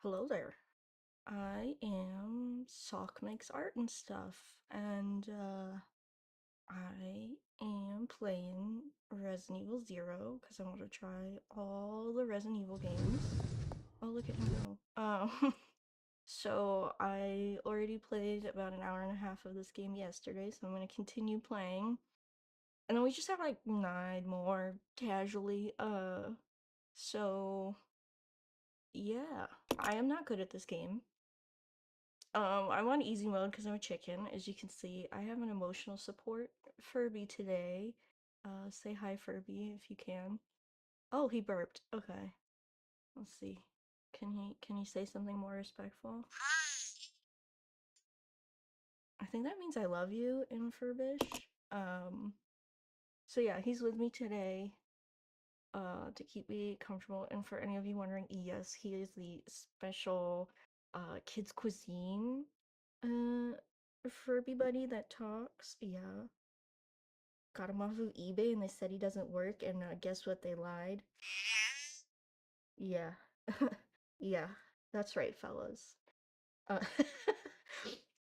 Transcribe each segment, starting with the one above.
Hello there. I am Sock Makes Art and Stuff, and I am playing Resident Evil 0 because I want to try all the Resident Evil games. Oh, look at him go. So I already played about an hour and a half of this game yesterday, so I'm going to continue playing. And then we just have like 9 more casually. So yeah, I am not good at this game. I'm on easy mode because I'm a chicken. As you can see, I have an emotional support Furby today. Say hi, Furby, if you can. Oh, he burped. Okay. Let's see. Can he say something more respectful? I think that means I love you in Furbish. So yeah, he's with me today, to keep me comfortable. And for any of you wondering, yes, he is the special, kids cuisine, uh, Furby buddy that talks. Yeah. Got him off of eBay and they said he doesn't work, and guess what? They lied. Yeah. Yeah, that's right, fellas. Uh,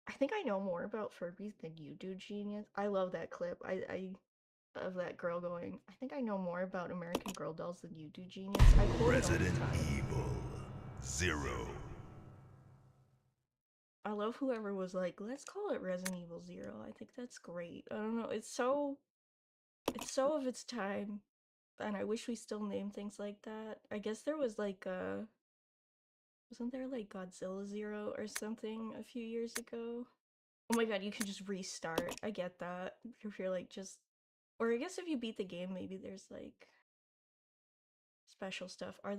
I think I know more about Furbies than you do, Genius. I love that clip. I of that girl going, I think I know more about American Girl dolls than you do, Genius. I quote it all the Resident time. Evil 0. I love whoever was like, let's call it Resident Evil 0. I think that's great. I don't know, it's so of its time. And I wish we still named things like that. I guess there was like wasn't there like Godzilla Zero or something a few years ago? Oh my god, you can just restart. I get that. If you're like just, or I guess if you beat the game, maybe there's like special stuff. Are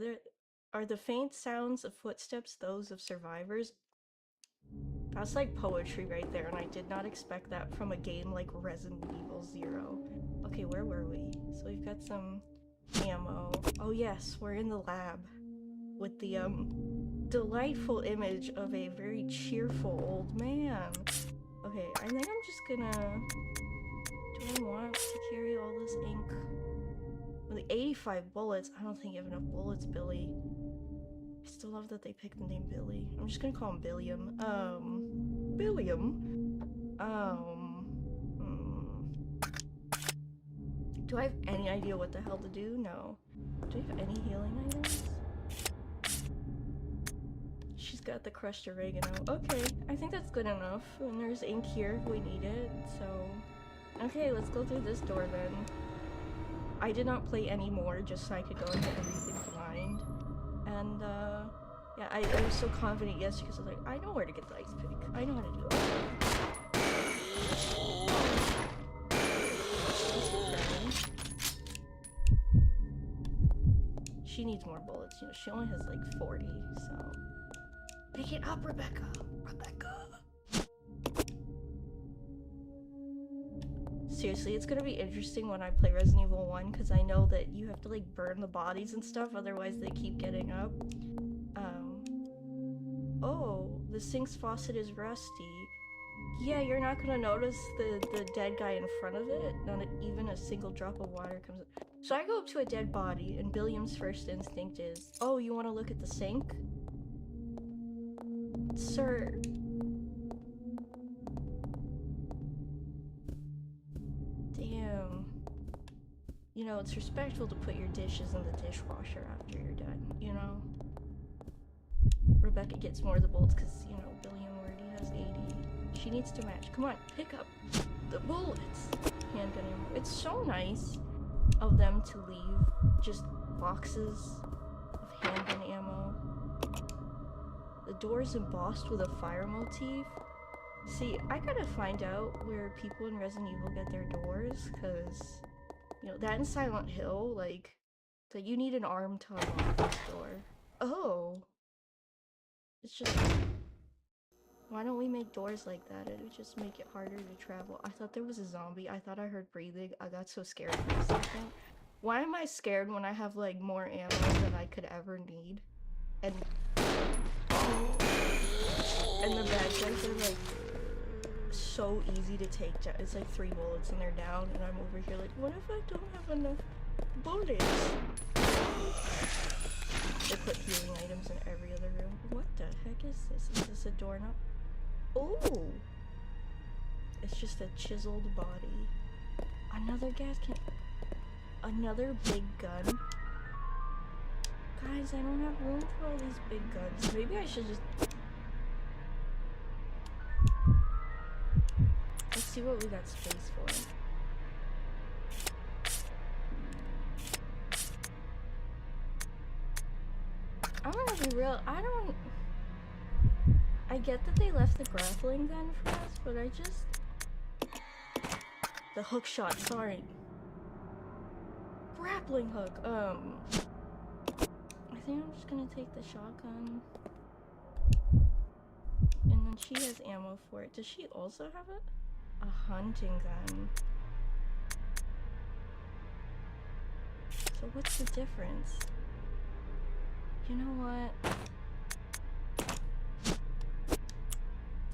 the faint sounds of footsteps those of survivors? That's like poetry right there, and I did not expect that from a game like Resident Evil 0. Okay, where were we? So we've got some ammo. Oh yes, we're in the lab with the delightful image of a very cheerful old man. Okay, I think I'm just gonna... Do I want to carry all this ink? With the 85 bullets, I don't think you have enough bullets, Billy. I still love that they picked the name Billy. I'm just gonna call him Billiam. Billiam? Do I have any idea what the hell to do? No. Do I have any healing items? She's got the crushed oregano. Okay, I think that's good enough. And there's ink here if we need it, so... Okay, let's go through this door then. I did not play any more just so I could go into everything blind. And, yeah, I was so confident yesterday because I was like, I know where to get the ice pick. I know how to do it. She needs more bullets, you know, she only has like 40, so... Pick it up, Rebecca! Rebecca! Seriously, it's gonna be interesting when I play Resident Evil 1, because I know that you have to, like, burn the bodies and stuff, otherwise they keep getting up. Oh, the sink's faucet is rusty. Yeah, you're not gonna notice the dead guy in front of it. Not even a single drop of water comes up. So I go up to a dead body, and Billiam's first instinct is, oh, you want to look at the sink? Sir. Damn. You know, it's respectful to put your dishes in the dishwasher after you're done, you know? Rebecca gets more of the bullets because, you know, Billiam already has 80. She needs to match. Come on, pick up the bullets. Handgun ammo. It's so nice of them to leave just boxes of handgun ammo. The door's embossed with a fire motif. See, I gotta find out where people in Resident Evil get their doors, because, you know, that in Silent Hill, like, that you need an arm to unlock this door. Oh. It's just... Why don't we make doors like that? It would just make it harder to travel. I thought there was a zombie. I thought I heard breathing. I got so scared for a second. Why am I scared when I have, like, more ammo than I could ever need? And the bad guys are, like, so easy to take down. It's like 3 bullets and they're down, and I'm over here like, what if I don't have enough bullets? They put healing items in every other room. What? is this? Is this a doorknob? Oh! It's just a chiseled body. Another gas can. Another big gun. Guys, I don't have room for all these big guns. Maybe I should just... Let's see what we got space for. I'm gonna be real, I get that they left the grappling gun for us, but I just... The hook shot, sorry. Grappling hook, I think I'm just gonna take the shotgun. And then she has ammo for it. Does she also have it? A hunting gun. So what's the difference? You know what?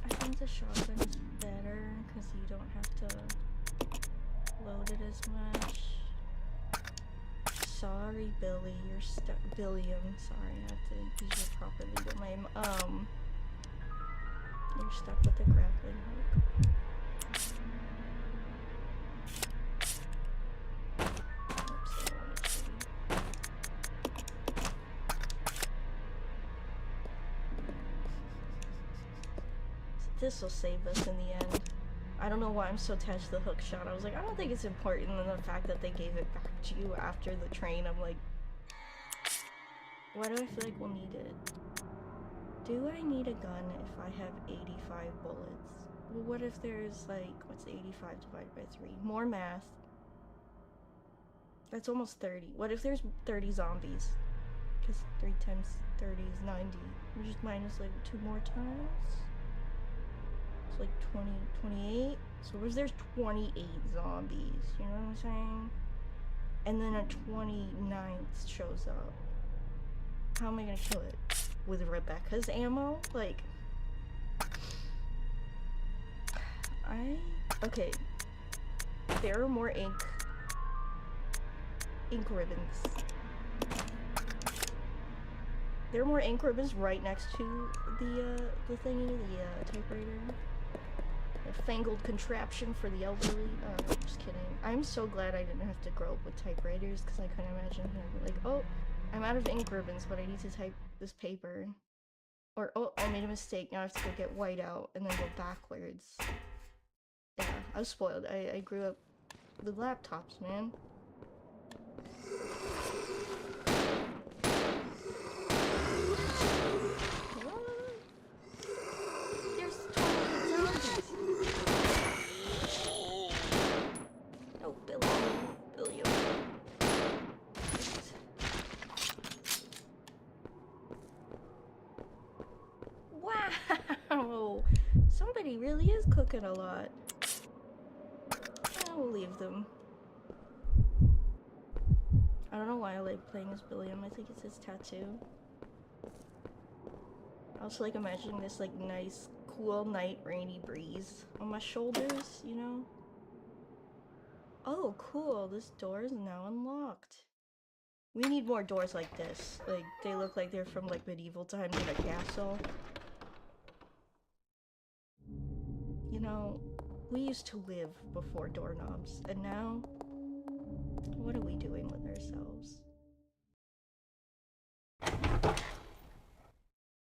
I think the shotgun is better because you don't have to load it as much. Sorry, Billy, you're stuck. Billiam, sorry, I have to use your proper legal name. You're stuck with the grappling hook. Oops, I wanted to. This will save us in the end. I don't know why I'm so attached to the hook shot. I was like, I don't think it's important, and the fact that they gave it back to you after the train, I'm like, why do I feel like we'll need it? Do I need a gun if I have 85 bullets? Well, what if there's like, what's 85 divided by 3? More math. That's almost 30. What if there's 30 zombies? Because 3 times 30 is 90. We just minus like 2 more times? It's like 20, 28. So what if there's 28 zombies? You know what I'm saying? And then a 29th shows up. How am I gonna kill it? With Rebecca's ammo? Like... Okay. There are more ink ribbons. There are more ink ribbons right next to the thingy, the typewriter. A fangled contraption for the elderly. Oh, just kidding. I'm so glad I didn't have to grow up with typewriters, because I couldn't imagine him like, oh, I'm out of ink ribbons, but I need to type this paper. Or, oh, I made a mistake, now I have to go get white out, and then go backwards. Yeah, I was spoiled. I grew up with laptops, man. There's 28 zombies! No, Billy. Wow! Somebody really is cooking a lot. I will leave them. I don't know why I like playing as Billiam. I think it's his tattoo. I also like imagining this like nice, cool night rainy breeze on my shoulders, you know? Oh, cool. This door is now unlocked. We need more doors like this. Like, they look like they're from like medieval times in a castle. You know, we used to live before doorknobs, and now, what are we doing with ourselves?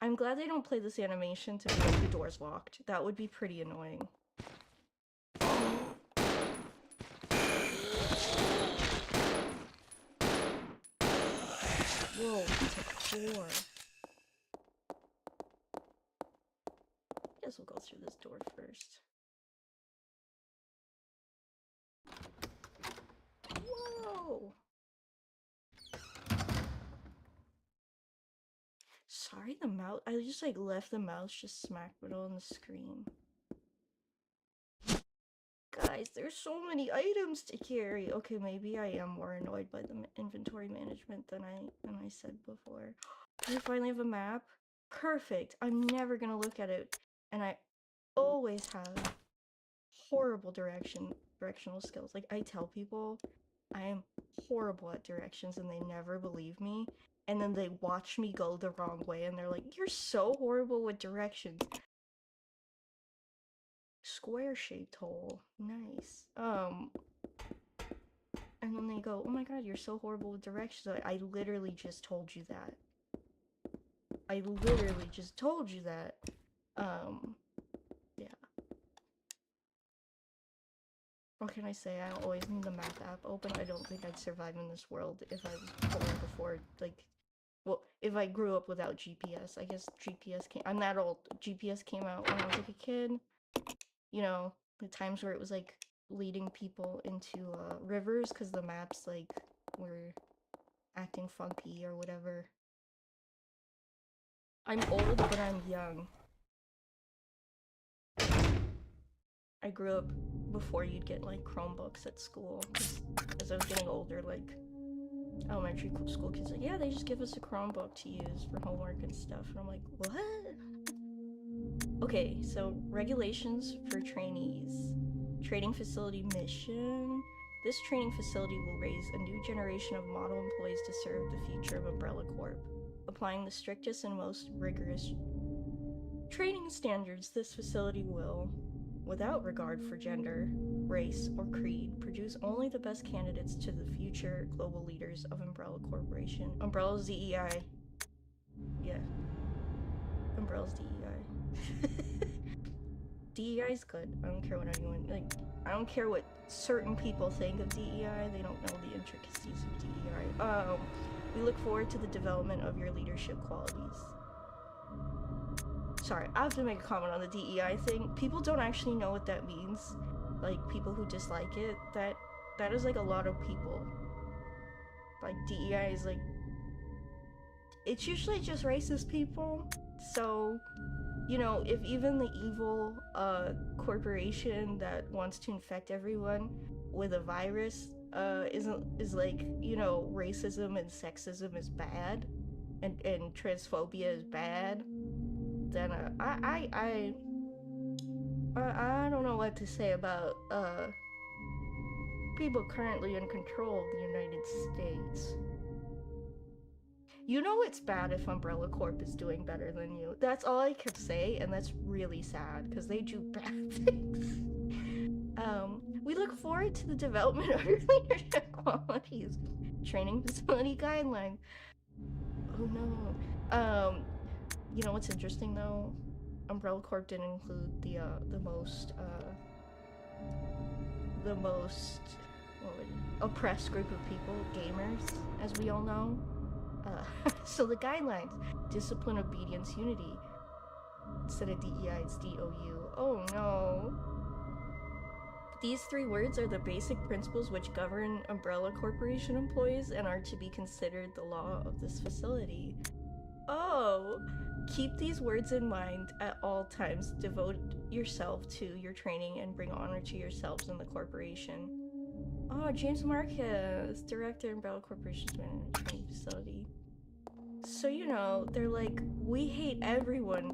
I'm glad they don't play this animation to be like the door's locked. That would be pretty annoying. Whoa, it's a 4. Guess we'll go through this door first. Whoa! Sorry, the mouse. I just like left the mouse just smack middle on the screen. Guys, there's so many items to carry. Okay, maybe I am more annoyed by the inventory management than I said before. We finally have a map. Perfect. I'm never gonna look at it, and I always have horrible directional skills. Like, I tell people I am horrible at directions and they never believe me. and then they watch me go the wrong way, and they're like, "You're so horrible with directions." Square-shaped hole. Nice. And then they go, "Oh my god, you're so horrible with directions." I literally just told you that. I literally just told you that. Yeah. What can I say? I always need the math app open. I don't think I'd survive in this world if I was born before, like, well, if I grew up without GPS. I guess GPS came, I'm that old. GPS came out when I was like a kid. You know, the times where it was like leading people into rivers because the maps like were acting funky or whatever. I'm old, but I'm young. I grew up before you'd get like Chromebooks at school. As I was getting older, like elementary school kids, like, yeah, they just give us a Chromebook to use for homework and stuff. And I'm like, what? Okay, so regulations for trainees. Training facility mission. This training facility will raise a new generation of model employees to serve the future of Umbrella Corp, applying the strictest and most rigorous training standards. This facility will, without regard for gender, race, or creed, produce only the best candidates to the future global leaders of Umbrella Corporation. Umbrella's DEI. Yeah. Umbrella's DEI. DEI is good. I don't care what anyone, like, I don't care what certain people think of DEI. They don't know the intricacies of DEI. We look forward to the development of your leadership qualities. Sorry, I have to make a comment on the DEI thing. People don't actually know what that means. Like, people who dislike it, that is like a lot of people. Like, DEI is like, it's usually just racist people. So, you know, if even the evil corporation that wants to infect everyone with a virus is like, you know, racism and sexism is bad, and transphobia is bad, then I don't know what to say about people currently in control of the United States. You know it's bad if Umbrella Corp is doing better than you. That's all I could say, and that's really sad, because they do bad things. We look forward to the development of your leadership qualities. Training facility guidelines. Oh no. You know what's interesting though? Umbrella Corp didn't include the most oppressed group of people, gamers, as we all know. So the guidelines: discipline, obedience, unity. Instead of DEI, it's DOU. Oh no. These 3 words are the basic principles which govern Umbrella Corporation employees and are to be considered the law of this facility. Oh, keep these words in mind at all times. Devote yourself to your training and bring honor to yourselves and the corporation. Oh, James Marquez, director of Umbrella Corporation's training facility. So, you know, they're like, we hate everyone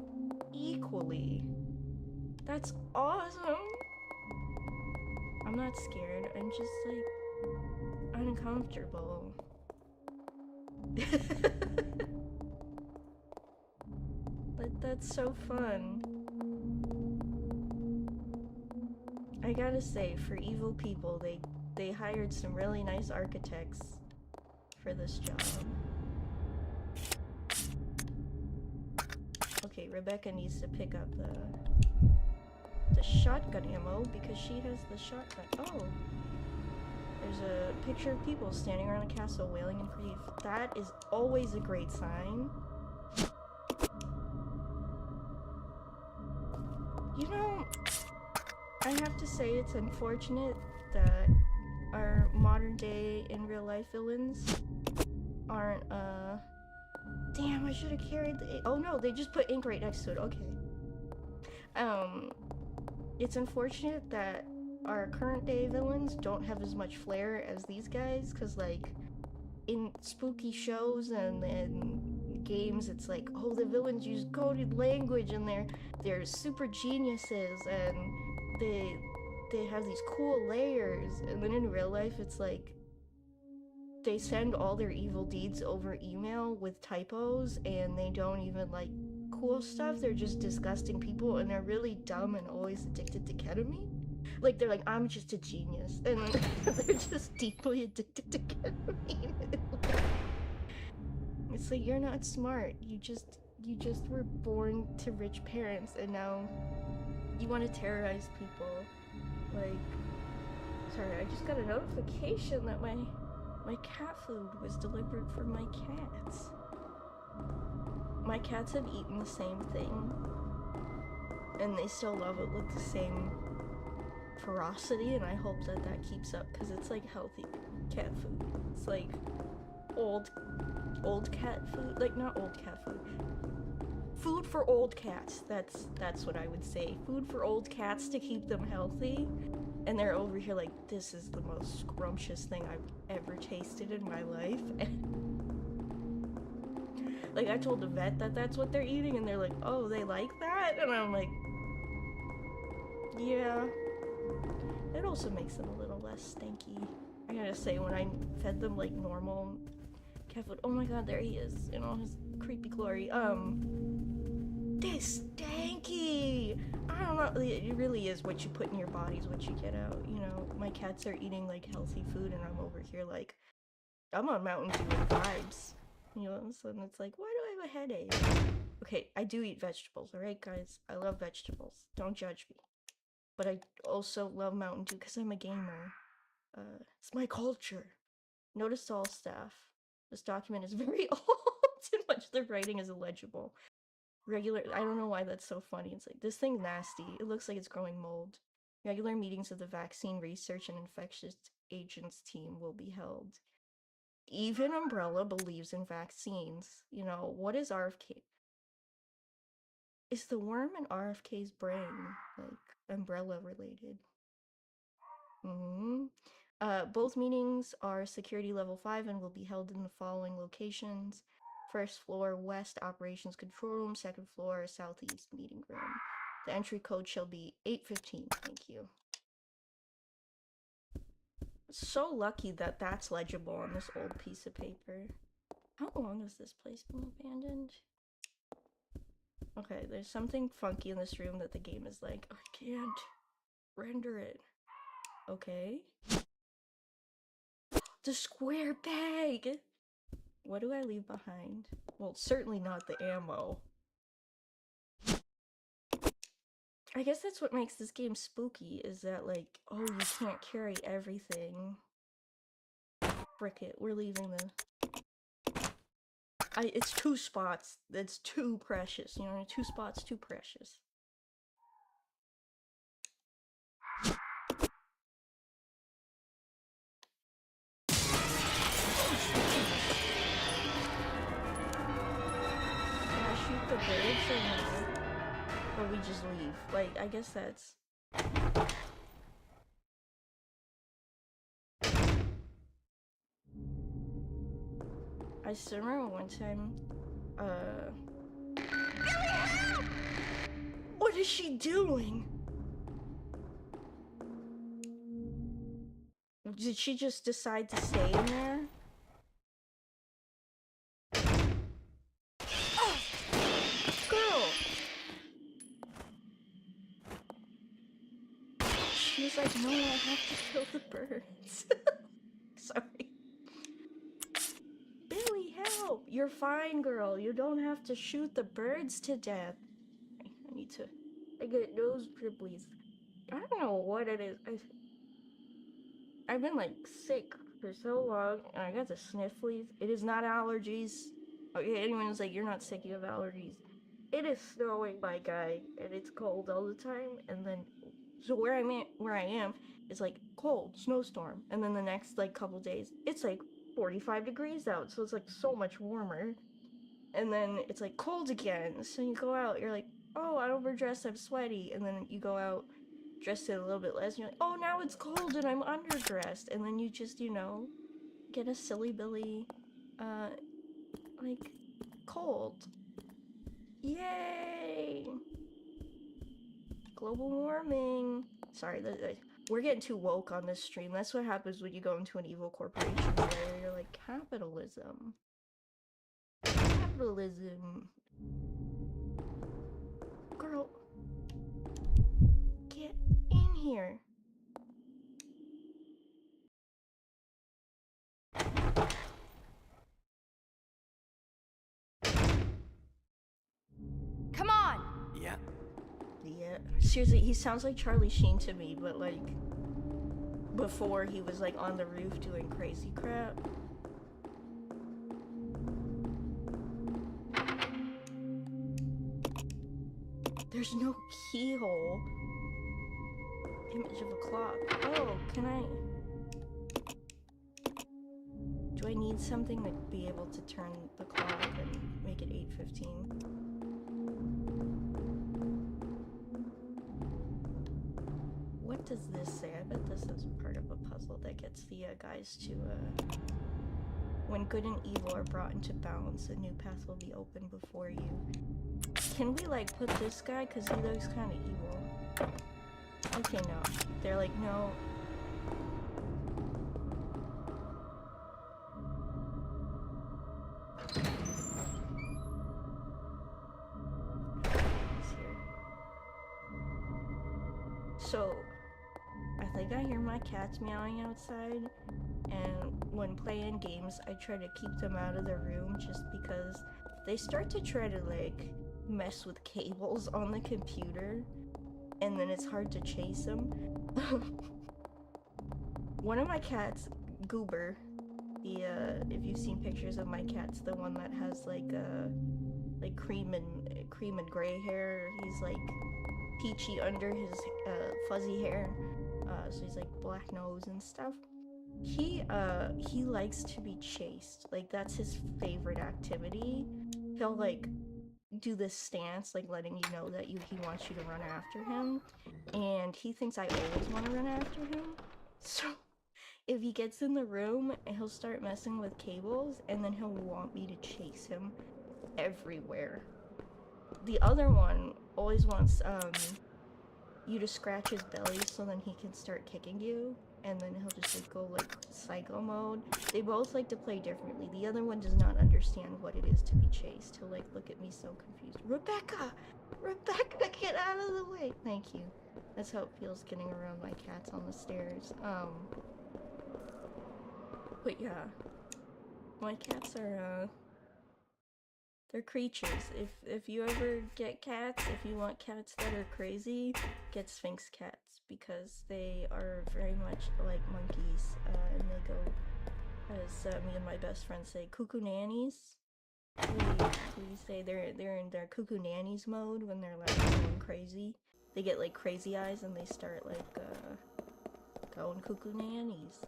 equally. That's awesome. I'm not scared, I'm just like uncomfortable. But that's so fun. I gotta say, for evil people, they hired some really nice architects for this job. Okay, Rebecca needs to pick up the shotgun ammo because she has the shotgun. Oh, there's a picture of people standing around the castle wailing in grief. That is always a great sign. You know, I have to say it's unfortunate that our modern day in real life villains aren't damn, I should have carried the oh no, they just put ink right next to it. Okay. It's unfortunate that our current day villains don't have as much flair as these guys, because like in spooky shows and games, it's like, oh, the villains use coded language and they're super geniuses and they have these cool layers, and then in real life it's like they send all their evil deeds over email with typos, and they don't even like cool stuff. They're just disgusting people, and they're really dumb and always addicted to ketamine. Like, they're like, I'm just a genius, and they're just deeply addicted to ketamine. It's like, you're not smart. You just were born to rich parents, and now you want to terrorize people. Like, sorry, I just got a notification that my cat food was delivered for my cats. My cats have eaten the same thing, and they still love it with the same ferocity, and I hope that that keeps up, because it's like healthy cat food. It's like old cat food, like not old cat food. Food for old cats. That's what I would say. Food for old cats to keep them healthy. And they're over here like, this is the most scrumptious thing I've ever tasted in my life. Like, I told the vet that that's what they're eating, and they're like, oh, they like that? And I'm like, yeah. It also makes them a little less stinky. I gotta say, when I fed them like normal cat food, oh my god, there he is in all his creepy glory. They're stanky! I don't know, it really is what you put in your body is what you get out, you know? My cats are eating like healthy food, and I'm over here like, I'm on Mountain Dew vibes. You know, and so it's like, why do I have a headache? Okay, I do eat vegetables, alright guys? I love vegetables. Don't judge me. But I also love Mountain Dew because I'm a gamer. It's my culture. Notice to all staff. This document is very old and much of the writing is illegible. I don't know why that's so funny. It's like, this thing's nasty. It looks like it's growing mold. Regular meetings of the Vaccine Research and Infectious Agents team will be held. Even Umbrella believes in vaccines. You know, what is RFK? Is the worm in RFK's brain, like, Umbrella related? Both meetings are security level 5 and will be held in the following locations. First floor, West Operations Control Room. Second floor, Southeast Meeting Room. The entry code shall be 815. Thank you. So lucky that that's legible on this old piece of paper. How long has this place been abandoned? Okay, there's something funky in this room that the game is like, I can't render it. Okay. The square bag! What do I leave behind? Well, certainly not the ammo. I guess that's what makes this game spooky, is that, like, oh, you can't carry everything. Frick it, we're leaving the... it's 2 spots. That's too precious, you know? 2 spots, too precious. The birds or no? Or we just leave? Like, I guess that's... I still remember one time, what is she doing? Did she just decide to stay in there? She was like, no, I have to kill the birds. Sorry. Billy, help! You're fine, girl. You don't have to shoot the birds to death. I need to... I get nose dribblies. I don't know what it is. I've been, like, sick for so long, and I got the snifflies. It is not allergies. Okay, anyone who's like, you're not sick, you have allergies. It is snowing, my guy, and it's cold all the time, and then... So where I am is, like, cold, snowstorm, and then the next, like, couple days, it's, like, 45 degrees out, so it's, like, so much warmer. And then it's, like, cold again, so you go out, you're like, oh, I overdressed, I'm sweaty, and then you go out, dressed it a little bit less, and you're like, oh, now it's cold and I'm underdressed, and then you just, you know, get a silly billy, like, cold. Yay! Global warming. Sorry, we're getting too woke on this stream. That's what happens when you go into an evil corporation area for like capitalism. Capitalism. Girl, get in here. Come on! Yeah. Yeah, seriously, he sounds like Charlie Sheen to me, but like before he was like on the roof doing crazy crap. There's no keyhole. Image of a clock. Oh, can I... Do I need something to be able to turn the clock and make it 8:15? What does this say? I bet this is part of a puzzle that gets the guys to, when good and evil are brought into balance, a new path will be open before you. Can we, like, put this guy? Because he looks kind of evil. Okay, no. They're like, no. He's here. So, I think I hear my cats meowing outside, and when playing games, I try to keep them out of the room just because they start to try to, like, mess with cables on the computer, and then it's hard to chase them. One of my cats, Goober, if you've seen pictures of my cats, the one that has like cream and gray hair, he's like peachy under his fuzzy hair, so he's like black nose and stuff. He likes to be chased. Like, that's his favorite activity. He'll like do this stance, like letting you know that he wants you to run after him, and he thinks I always want to run after him. So if he gets in the room, he'll start messing with cables, and then he'll want me to chase him everywhere. The other one always wants you to scratch his belly so then he can start kicking you, and then he'll just like go like psycho mode. They both like to play differently. The other one does not understand what it is to be chased. He'll like look at me so confused. Rebecca! Rebecca, get out of the way! Thank you. That's how it feels getting around my cats on the stairs. But yeah. My cats are, they're creatures. If you ever get cats, if you want cats that are crazy, get Sphinx cats, because they are very much like monkeys, and they go, as me and my best friend say, cuckoo nannies. We say they're in their cuckoo nannies mode when they're like going crazy. They get like crazy eyes and they start like going cuckoo nannies.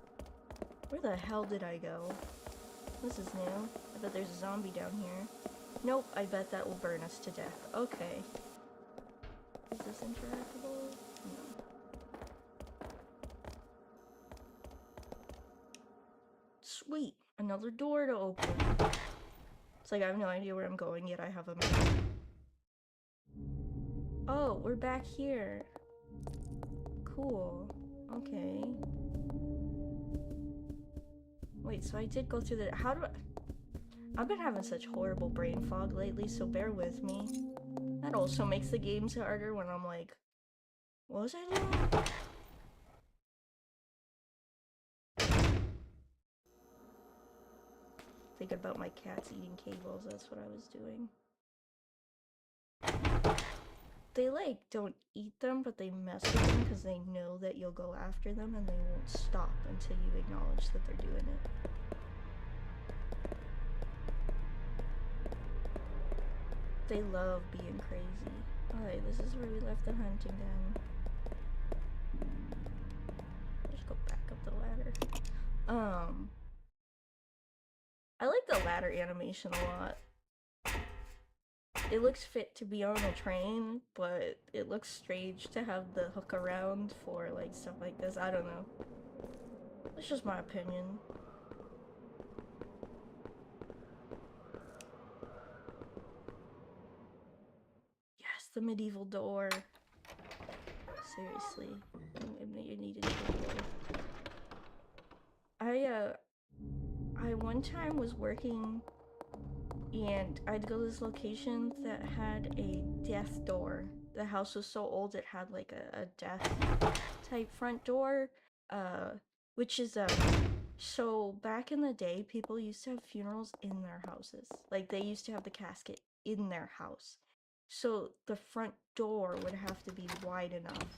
Where the hell did I go? This is new. I bet there's a zombie down here. Nope, I bet that will burn us to death. Okay. Is this interactable? No. Sweet! Another door to open. It's like I have no idea where I'm going, yet I have a map. Oh, we're back here. Cool. Okay. Wait, so I did go through the- how do I- I've been having such horrible brain fog lately, so bear with me. That also makes the games harder when I'm like, what was I doing? Thinking about my cats eating cables, that's what I was doing. They like don't eat them, but they mess with them because they know that you'll go after them and they won't stop until you acknowledge that they're doing it. They love being crazy. Alright, this is where we left the hunting den. Let's go back up the ladder. I like the ladder animation a lot. It looks fit to be on a train, but it looks strange to have the hook around for like stuff like this. I don't know. It's just my opinion. Yes, the medieval door. Seriously, you needed a door. I one time was working and I'd go to this location that had a death door. The house was so old it had like a death type front door, which is so back in the day people used to have funerals in their houses. Like they used to have the casket in their house. So the front door would have to be wide enough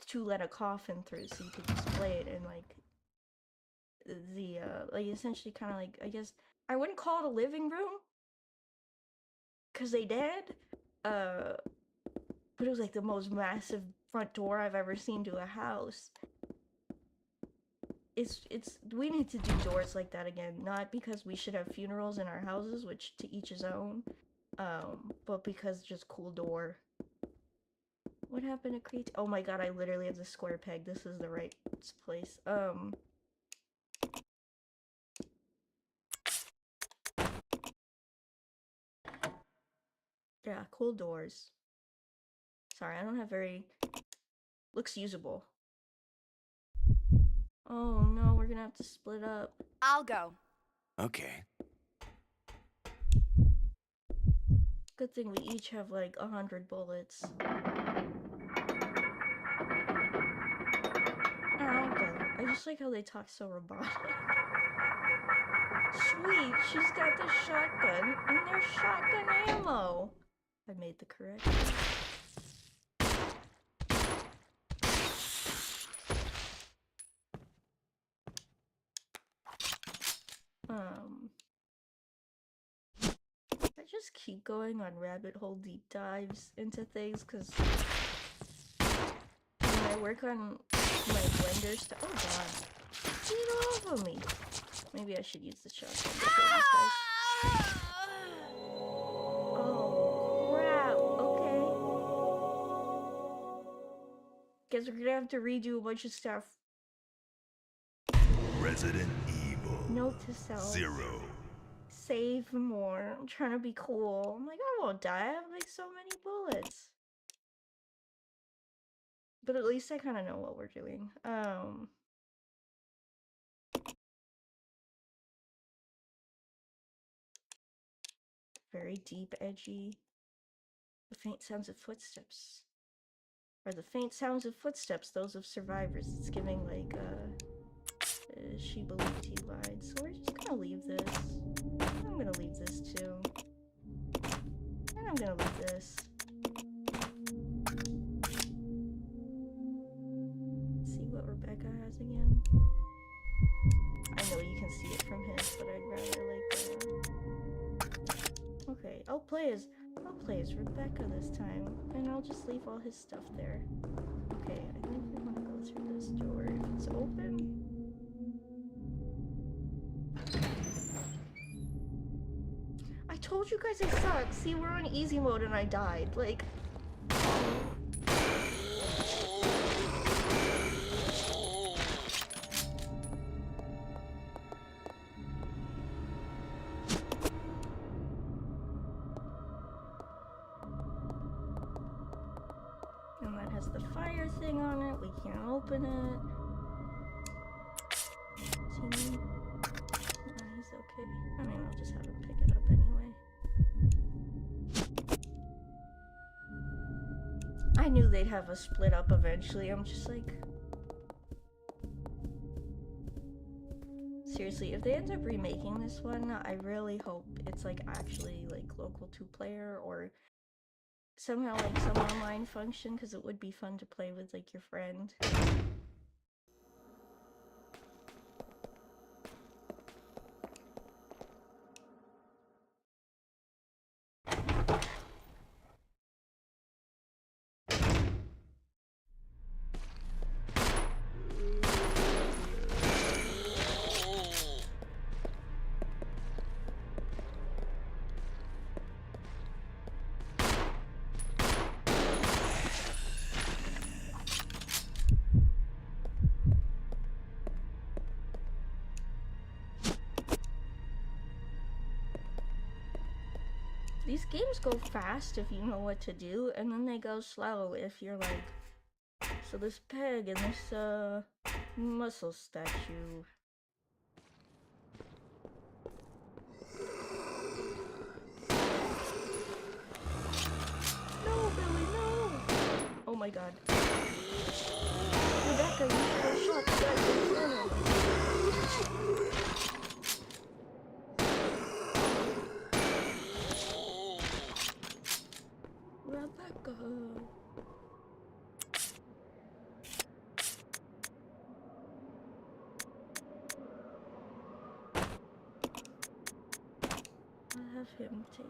to let a coffin through so you could display it in like the like essentially kind of like, I guess I wouldn't call it a living room because they did, but it was like the most massive front door I've ever seen to a house. It's we need to do doors like that again, not because we should have funerals in our houses, which to each his own, but because just cool door. What happened to Crete? Oh my god, I literally have the square peg. This is the right place. Yeah, cool doors. Sorry, I don't have very... Looks usable. Oh no, we're gonna have to split up. I'll go. Okay. Good thing we each have like 100 bullets. I'll go. I just like how they talk so robotic. Sweet, she's got the shotgun, and there's shotgun ammo. I made the correct I just keep going on rabbit hole deep dives into things because when I work on my blender stuff. Oh god. Get off of me. Maybe I should use the shotgun to kill these guys. Oh crap. Okay. Guess we're gonna have to redo a bunch of stuff. Resident Evil. Note to self. 0. Save more. I'm trying to be cool. I'm like, I won't die. I have like so many bullets. But at least I kind of know what we're doing. Very deep, edgy. The faint sounds of footsteps. Or the faint sounds of footsteps, those of survivors. It's giving like, she believed he lied. So we're just gonna leave this. I'm gonna leave this too. And I'm gonna leave this. Let's see what Rebecca has again. I know you can see it from his, but I'd rather like okay, I'll play as Rebecca this time, and I'll just leave all his stuff there. Okay, I think we want to go through this door if it's open. I told you guys I suck. See, we're on easy mode and I died. Like... And that has the fire thing on it. We can't open it. Is he... Nah, he's okay. I mean, I'll just have him pick it up anyway. I knew they'd have us split up eventually. I'm just like... Seriously, if they end up remaking this one, I really hope it's like actually like local 2-player or somehow like some online function, because it would be fun to play with like your friend. These games go fast if you know what to do, and then they go slow if you're like, so this peg and this muscle statue. my god. Rebecca, you should have shot the guy in front of you. Rebecca. I'll have him take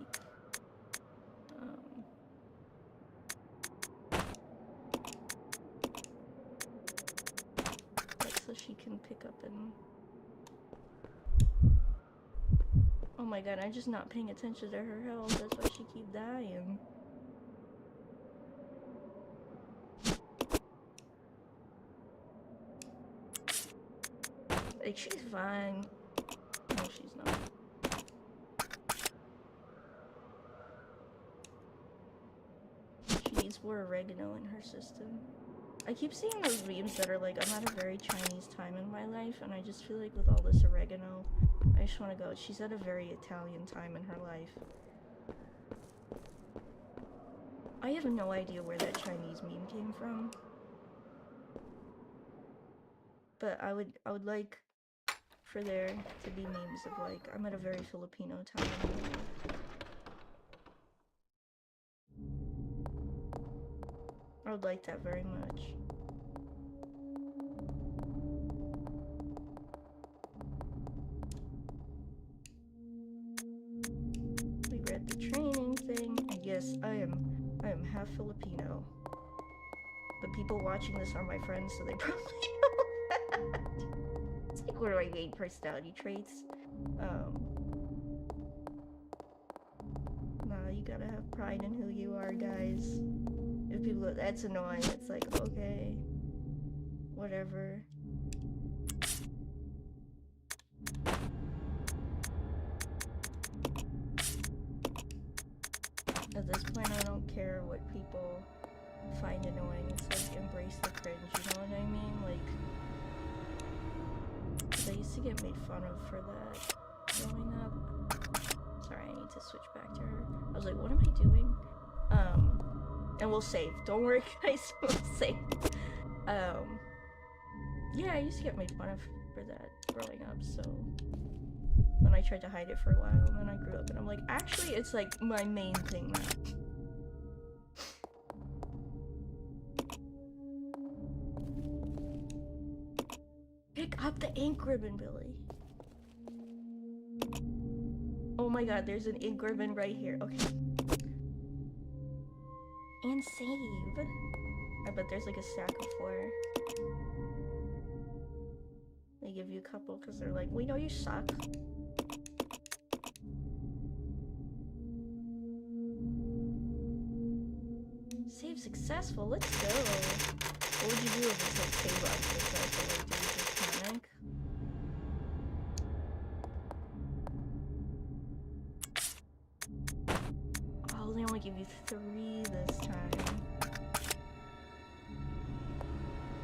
so she can pick up and oh my god, I'm just not paying attention to her health, that's why she keep dying. Like, she's fine. No, she's not. She needs more oregano in her system. I keep seeing those memes that are like, I'm at a very Chinese time in my life, and I just feel like with all this oregano, I just want to go, she's at a very Italian time in her life. I have no idea where that Chinese meme came from. But I would like for there to be memes of like, I'm at a very Filipino time in my life. I would like that very much. We read the training thing, and yes, I am half Filipino. The people watching this are my friends, so they probably know that. It's like one of my main personality traits. Nah, you gotta have pride in who you are, guys. If people go, that's annoying, it's like, okay, whatever. At this point, I don't care what people find annoying. It's like, embrace the cringe, you know what I mean? Like, 'cause I used to get made fun of for that growing up. Sorry, I need to switch back to her. I was like, what am I doing? And we'll save. Don't worry, guys, we'll save. Yeah, I used to get made fun of for that growing up, so... Then I tried to hide it for a while, and then I grew up, and I'm like, actually, it's like my main thing now. Pick up the ink ribbon, Billy. Oh my god, there's an ink ribbon right here. Okay. And save. I bet there's like a stack of 4. They give you a couple because they're like, we know you suck. Save successful, let's go. What would you do if it's like save unsuccessful? Like, do you just panic? Oh, they only give you 3 this time.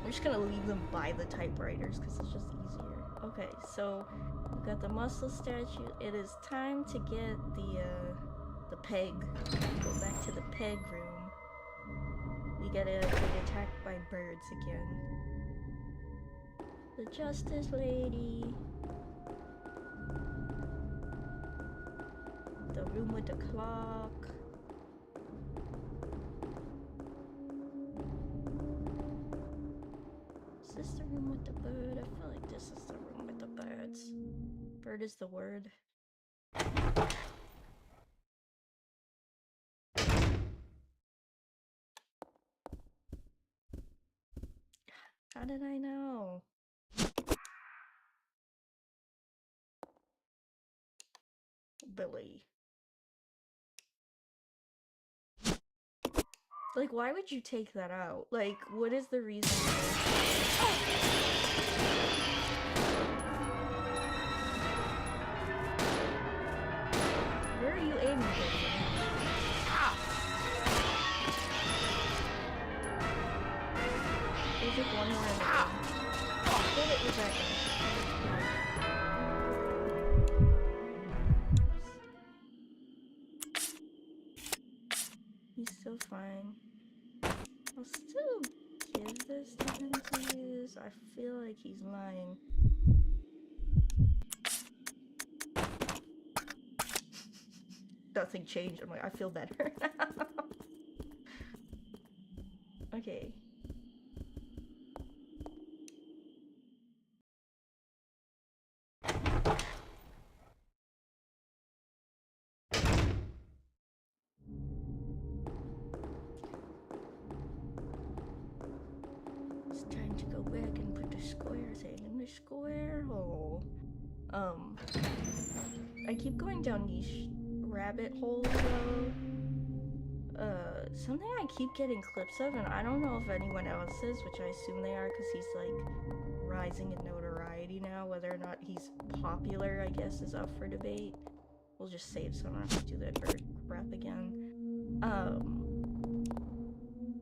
I'm just gonna leave them by the typewriters because it's just easier. Okay, so we've got the muscle statue. It is time to get the peg. Go back to the peg room. We gotta get attacked by birds again. The Justice Lady. The room with the clock. Is this the room with the bird? I feel like this is the room with the birds. Bird is the word. How did I know? Billy. Like, why would you take that out? Like, what is the reason for Where are you aiming for? There's like one more in the room. Get it, Rebecca. He's still fine. I'll still give this to him to use. I feel like he's lying. Nothing changed. I'm like, I feel better now. Okay. It's time to go back and put the square thing in the square hole. I keep going down these rabbit holes though. Something I keep getting clips of, and I don't know if anyone else is, which I assume they are because he's like rising in notoriety now. Whether or not he's popular, I guess, is up for debate. We'll just save so I don't have to do that bird crap again.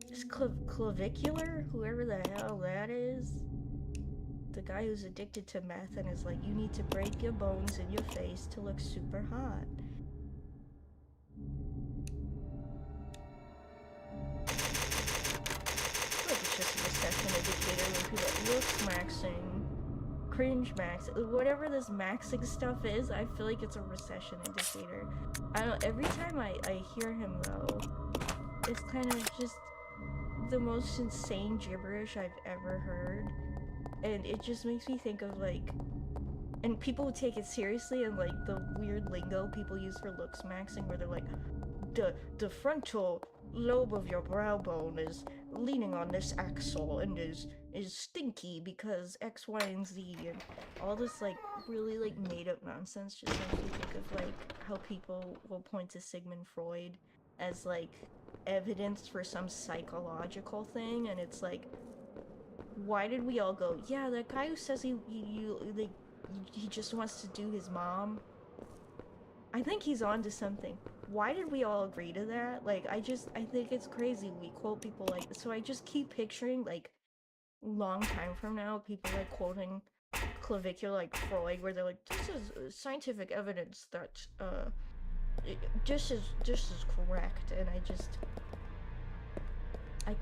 This clavicular, whoever the hell that is. The guy who's addicted to meth and is like, you need to break your bones in your face to look super hot. It's just a recession indicator when people looks maxing, cringe max, whatever this maxing stuff is. I feel like it's a recession indicator. I don't. Every time I hear him though, it's kind of just the most insane gibberish I've ever heard, and it just makes me think of like, and people would take it seriously, and like the weird lingo people use for looks maxing, where they're like, the frontal lobe of your brow bone is leaning on this axle and is stinky because X, Y, and Z, and all this like really like made up nonsense just makes me think of like how people will point to Sigmund Freud as like evidence for some psychological thing, and it's like, why did we all go, yeah, that guy who says he just wants to do his mom, I think he's on to something. Why did we all agree to that? Like, I think it's crazy we quote people like this. So I just keep picturing, like, long time from now, people, like, quoting clavicular, like, Freud, where they're like, this is scientific evidence that, this is correct, and I can't. I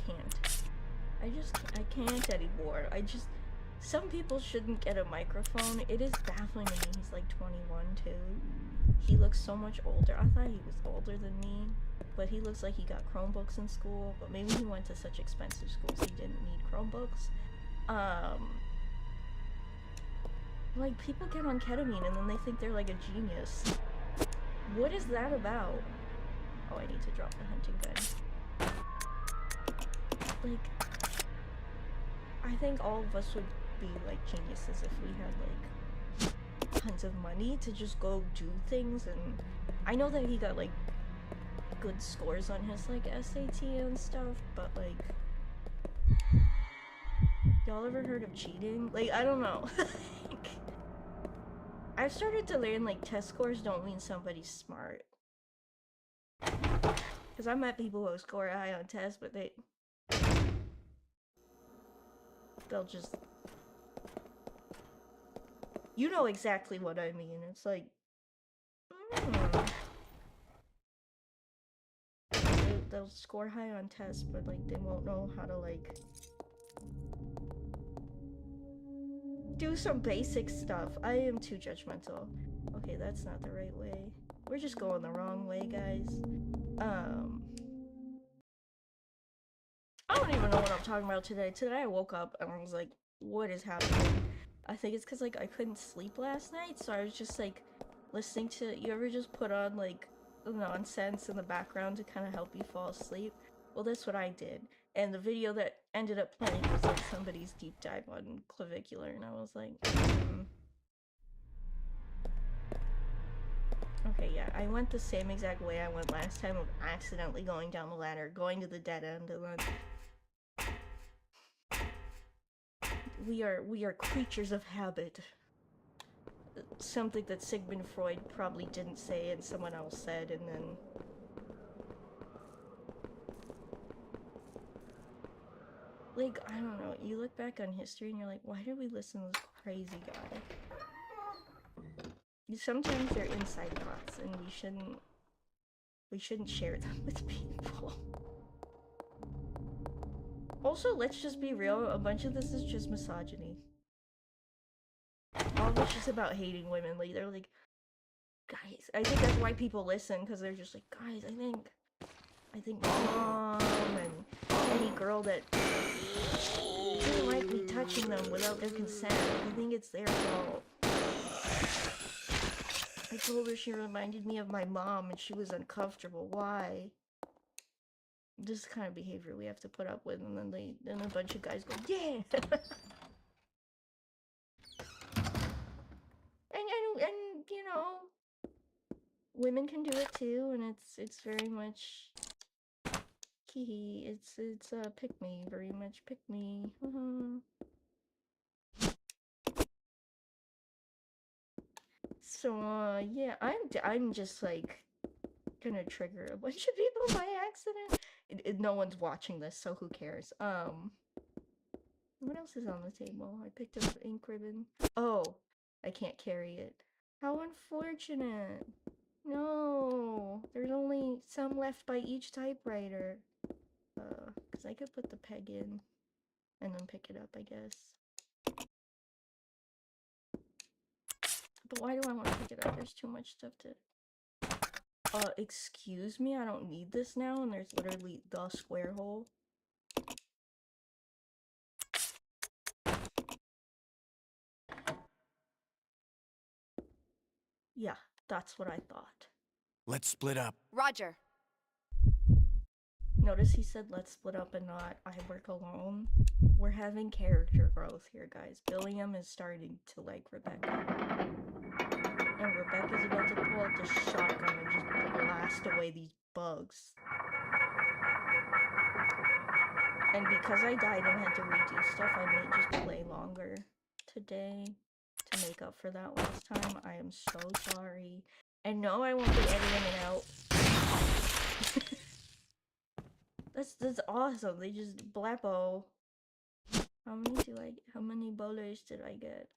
can't anymore. Some people shouldn't get a microphone. It is baffling to me he's like 21 too. He looks so much older. I thought he was older than me, but he looks like he got Chromebooks in school, but maybe he went to such expensive schools he didn't need Chromebooks. Like, people get on ketamine and then they think they're like a genius. What is that about? Oh, I need to drop the hunting gun. Like, I think all of us would be like geniuses if we had like tons of money to just go do things. And I know that he got like good scores on his like SAT and stuff, but like, y'all ever heard of cheating? Like, I don't know. Like, I've started to learn like test scores don't mean somebody's smart, because I met people who score high on tests, but they'll just, you know exactly what I mean. It's like, they'll score high on tests, but like they won't know how to like do some basic stuff. I am too judgmental. Okay, that's not the right way. We're just going the wrong way, guys. I don't even know what I'm talking about today. Today I woke up and I was like, what is happening? I think it's because like I couldn't sleep last night, so I was just like listening to, you ever just put on like nonsense in the background to kind of help you fall asleep? Well, that's what I did. And the video that ended up playing was like somebody's deep dive on clavicular, and I was like, Okay, yeah, I went the same exact way I went last time of accidentally going down the ladder, going to the dead end, and then we are creatures of habit. Something that Sigmund Freud probably didn't say and someone else said, and then like, I don't know, you look back on history and you're like, why did we listen to this crazy guy? Sometimes they're inside thoughts and we shouldn't share them with people. Also, let's just be real, a bunch of this is just misogyny. All of it's just about hating women. Like, they're like, guys, I think that's why people listen, because they're just like, guys, I think my mom and any girl that didn't like me touching them without their consent, I think it's their fault. I told her she reminded me of my mom and she was uncomfortable. Why? This is the kind of behavior we have to put up with, and then a bunch of guys go, yeah! and you know, women can do it too, and it's very much key. It's pick me, very much pick me. So yeah, I'm just like gonna trigger a bunch of people by accident. No one's watching this, so who cares? What else is on the table? I picked up ink ribbon. Oh, I can't carry it. How unfortunate. No, there's only some left by each typewriter. Because I could put the peg in and then pick it up, I guess. But why do I want to pick it up? There's too much stuff to... excuse me? I don't need this now, and there's literally the square hole. Yeah, that's what I thought. Let's split up. Roger. Notice he said let's split up and not I work alone. We're having character growth here, guys. Billiam is starting to like Rebecca. And Rebecca's about to pull out the shotgun and just blast away these bugs. And because I died and had to redo stuff, I may just play longer today to make up for that last time. I am so sorry. And no, I won't be editing it out. That's awesome. They just blappo. How many bowlers did I get?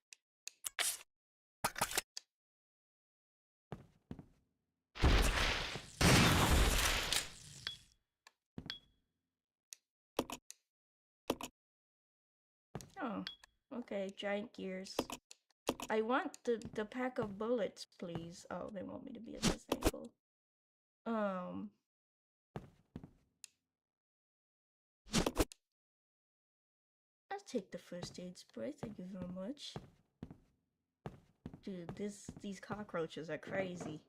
Oh, okay, giant gears. I want the pack of bullets, please. Oh, they want me to be at this angle. I'll take the first aid spray, thank you very much. Dude, these cockroaches are crazy.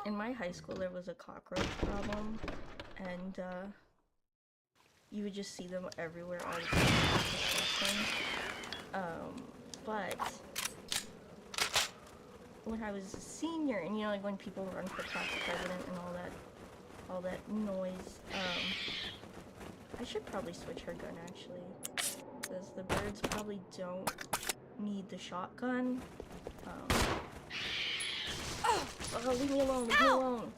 In my high school, there was a cockroach problem, and you would just see them everywhere all the time. But when I was a senior, and you know, like when people run for class president and all that noise, I should probably switch her gun actually, because the birds probably don't need the shotgun. Oh, leave me alone, leave me alone.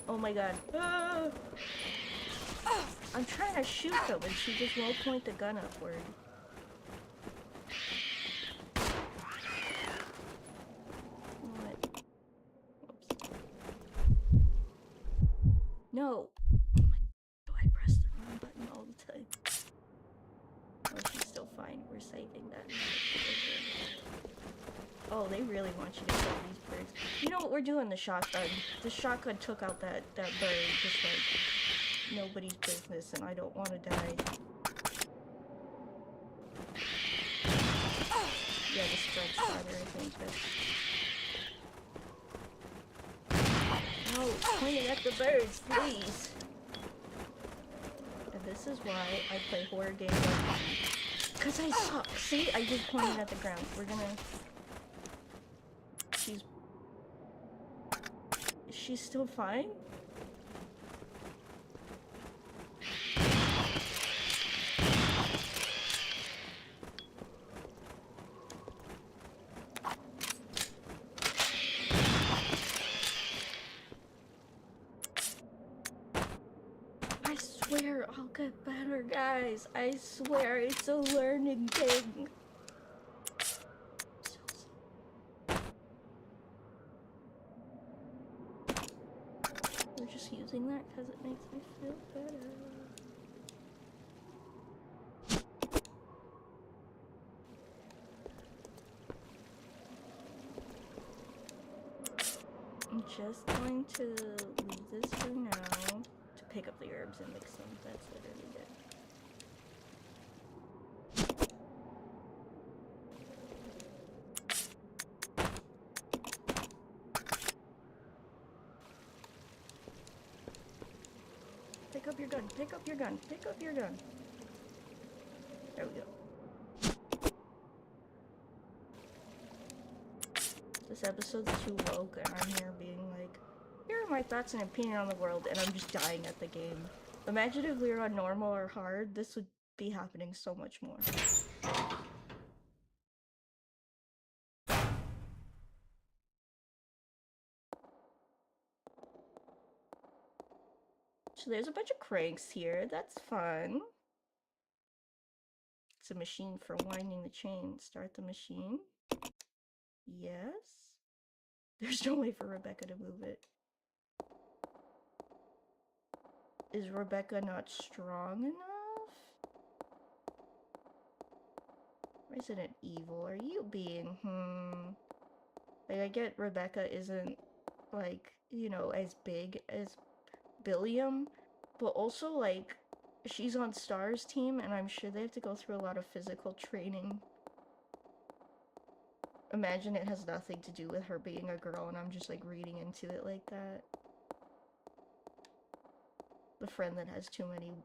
Oh my god. I'm trying to shoot them and she just won't point the gun upward. What? Whoops. No! Oh, I press the wrong button all the time. Oh, she's still fine. We're saving that. Oh, they really want you to kill these birds. You know what? We're doing the shotgun. The shotgun took out that bird just like nobody's business, and I don't want to die. Yeah, the strike's farther, I think. But... No, point it at the birds, please. And this is why I play horror games like... Because I suck. See? I just pointed at the ground. We're gonna... She's still fine? I swear I'll get better, guys. I swear it's a learning thing. just using that because it makes me feel better. I'm just going to leave this for now to pick up the herbs and mix them. That's literally it. Pick up your gun, pick up your gun, pick up your gun. There we go. This episode's too woke and I'm here being like, here are my thoughts and opinion on the world, and I'm just dying at the game. Imagine if we were on normal or hard, this would be happening so much more. So there's a bunch of cranks here, that's fun. It's a machine for winding the chain. Start the machine. Yes. There's no way for Rebecca to move it. Is Rebecca not strong enough? Resident Evil, are you being, Like, I get Rebecca isn't, like, you know, as big as Billiam, but also, like, she's on Star's team, and I'm sure they have to go through a lot of physical training. Imagine it has nothing to do with her being a girl, and I'm just, like, reading into it like that. The friend that has too many...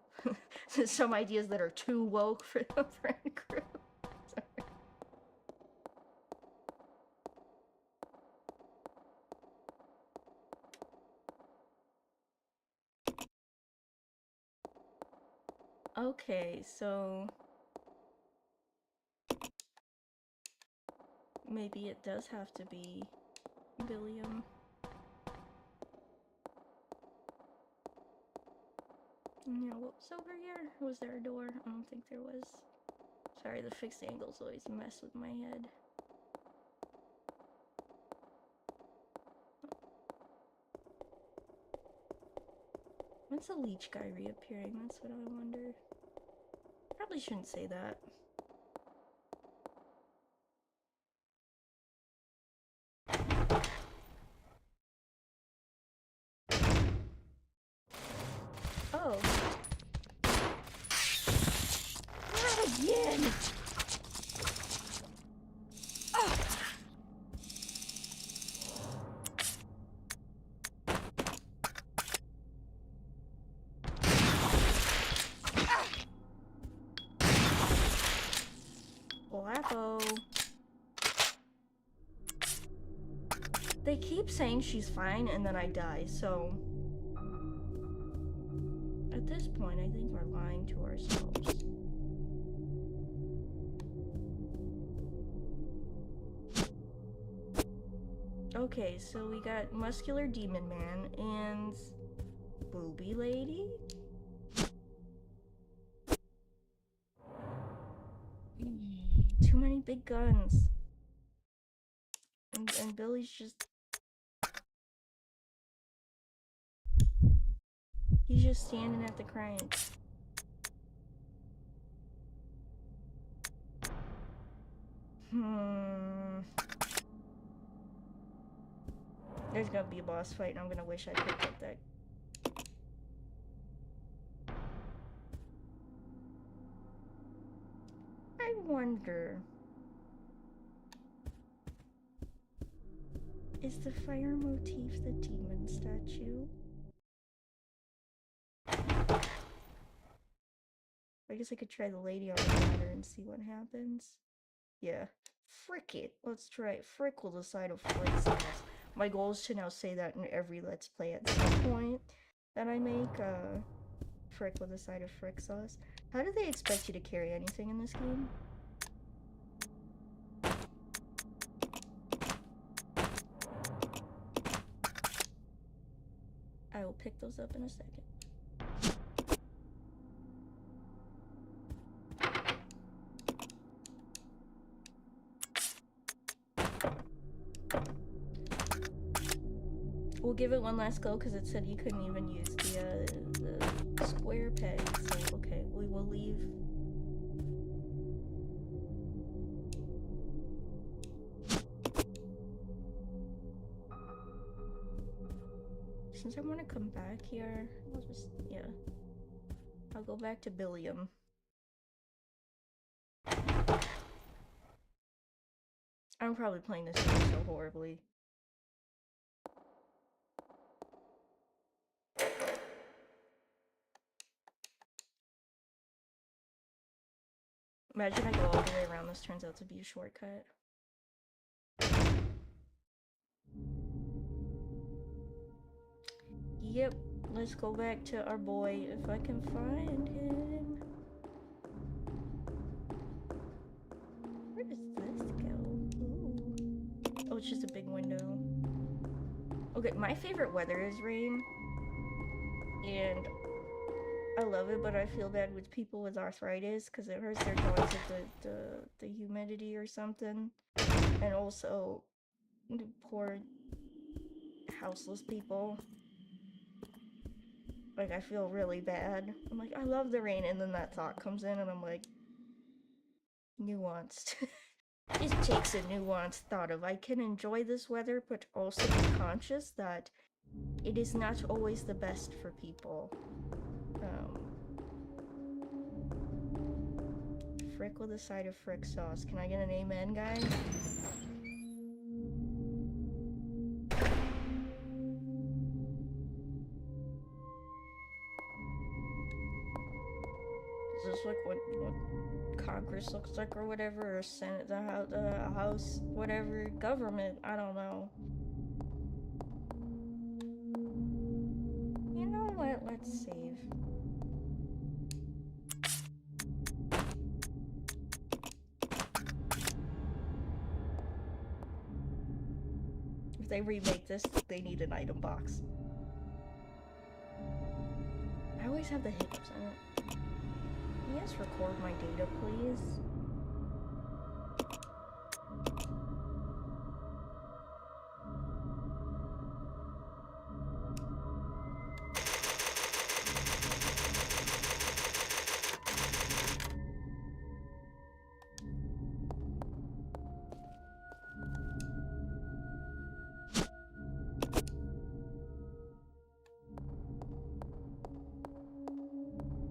some ideas that are too woke for the friend group. Sorry. Okay, so... maybe it does have to be Billiam. Yeah, what's over here? Was there a door? I don't think there was. Sorry, the fixed angles always mess with my head. When's the leech guy reappearing? That's what I wonder. Probably shouldn't say that. Oh. Not again! Blacko. They keep saying she's fine and then I die, so... at this point, I think we're lying to ourselves. Okay, so we got Muscular Demon Man and... Booby Lady? Too many big guns. And Billy's just... he's just standing at the crank. There's gonna be a boss fight and I'm gonna wish I picked up that. I wonder... is the fire motif the demon statue? I guess I could try the lady on the ladder and see what happens. Yeah. Frick it. Let's try it. Frick will decide of frick sauce. My goal is to now say that in every Let's Play at some point that I make. Frick will decide of frick sauce. How do they expect you to carry anything in this game? I will pick those up in a second. We'll give it one last go because it said you couldn't even use the square peg. So okay, we will leave. Since I want to come back here, I'll just, yeah. I'll go back to Billiam. I'm probably playing this game so horribly. Imagine I go all the way around, this turns out to be a shortcut. Yep, let's go back to our boy if I can find him. Where does this go? Ooh. Oh, it's just a big window. Okay, my favorite weather is rain. And I love it, but I feel bad with people with arthritis because it hurts their joints with the humidity or something. And also, the poor houseless people. Like, I feel really bad. I'm like, I love the rain, and then that thought comes in, and I'm like, nuanced. It takes a nuanced thought of, I can enjoy this weather, but also be conscious that it is not always the best for people. Frick with a side of frick sauce. Can I get an amen, guys? Is this like what Congress looks like or whatever, or Senate, the House, whatever, government, I don't know. You know what, let's save. If they remake this, they need an item box. I always have the hiccups in it. Yes, record my data, please.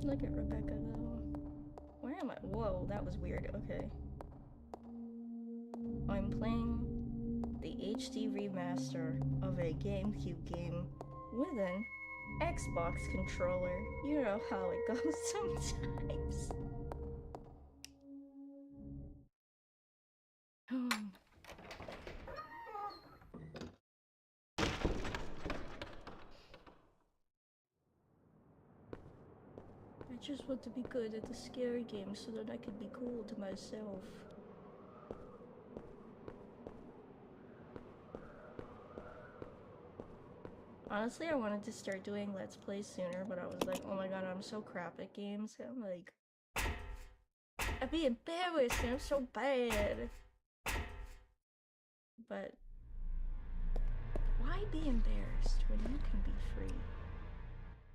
Look at Rebecca, though. Where am I? Whoa, that was weird. Okay. I'm playing the HD remaster of a GameCube game with an Xbox controller. You know how it goes sometimes. I just want to be good at the scary games so that I could be cool to myself. Honestly, I wanted to start doing Let's Plays sooner, but I was like, oh my god, I'm so crap at games. I'm like, I'd be embarrassed and I'm so bad. But why be embarrassed when you can be free?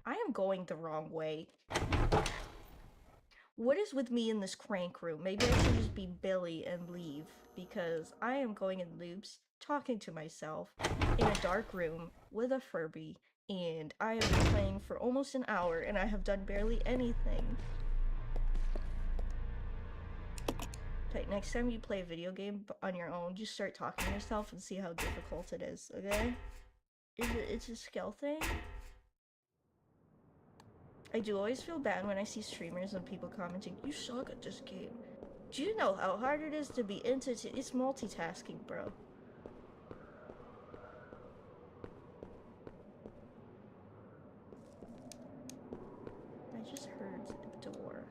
I am going the wrong way. What is with me in this crank room? Maybe I should just be Billy and leave, because I am going in loops, talking to myself, in a dark room, with a Furby, and I have been playing for almost an hour, and I have done barely anything. Okay, next time you play a video game on your own, just start talking to yourself and see how difficult it is, okay? It's a skill thing? I do always feel bad when I see streamers and people commenting, you suck at this game. Do you know how hard it is to be into it? It's multitasking, bro. I just heard the door.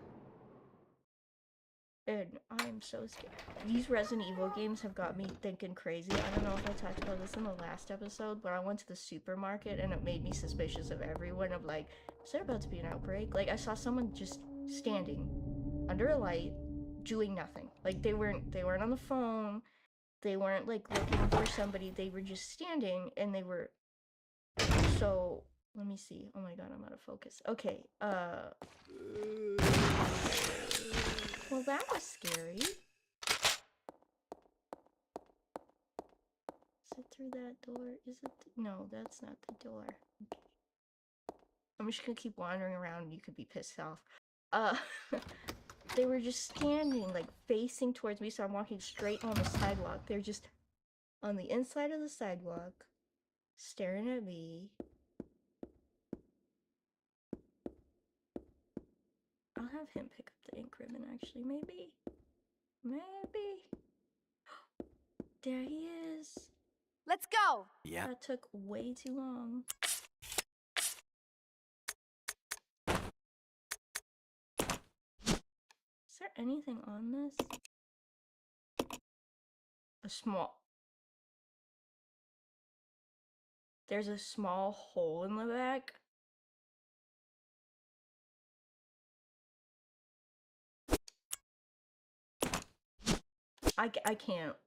And I'm so scared. These Resident Evil games have got me thinking crazy. I don't know if I talked about this in the last episode, but I went to the supermarket and it made me suspicious of everyone. Of like, is there about to be an outbreak? Like, I saw someone just standing under a light, doing nothing. Like, they weren't on the phone. They weren't like looking for somebody. They were just standing, and they were So, let me see. Oh my god, I'm out of focus. Okay, well, that was scary. Is it through that door? Is it? No, that's not the door. Okay. I'm just gonna keep wandering around and you could be pissed off. They were just standing, like, facing towards me, so I'm walking straight on the sidewalk. They're just on the inside of the sidewalk, staring at me. I'll have him pick up the ink ribbon, actually. Maybe? Maybe? There he is. Let's go! Yeah. That took way too long. Is there anything on this? There's a small hole in the back. I can't.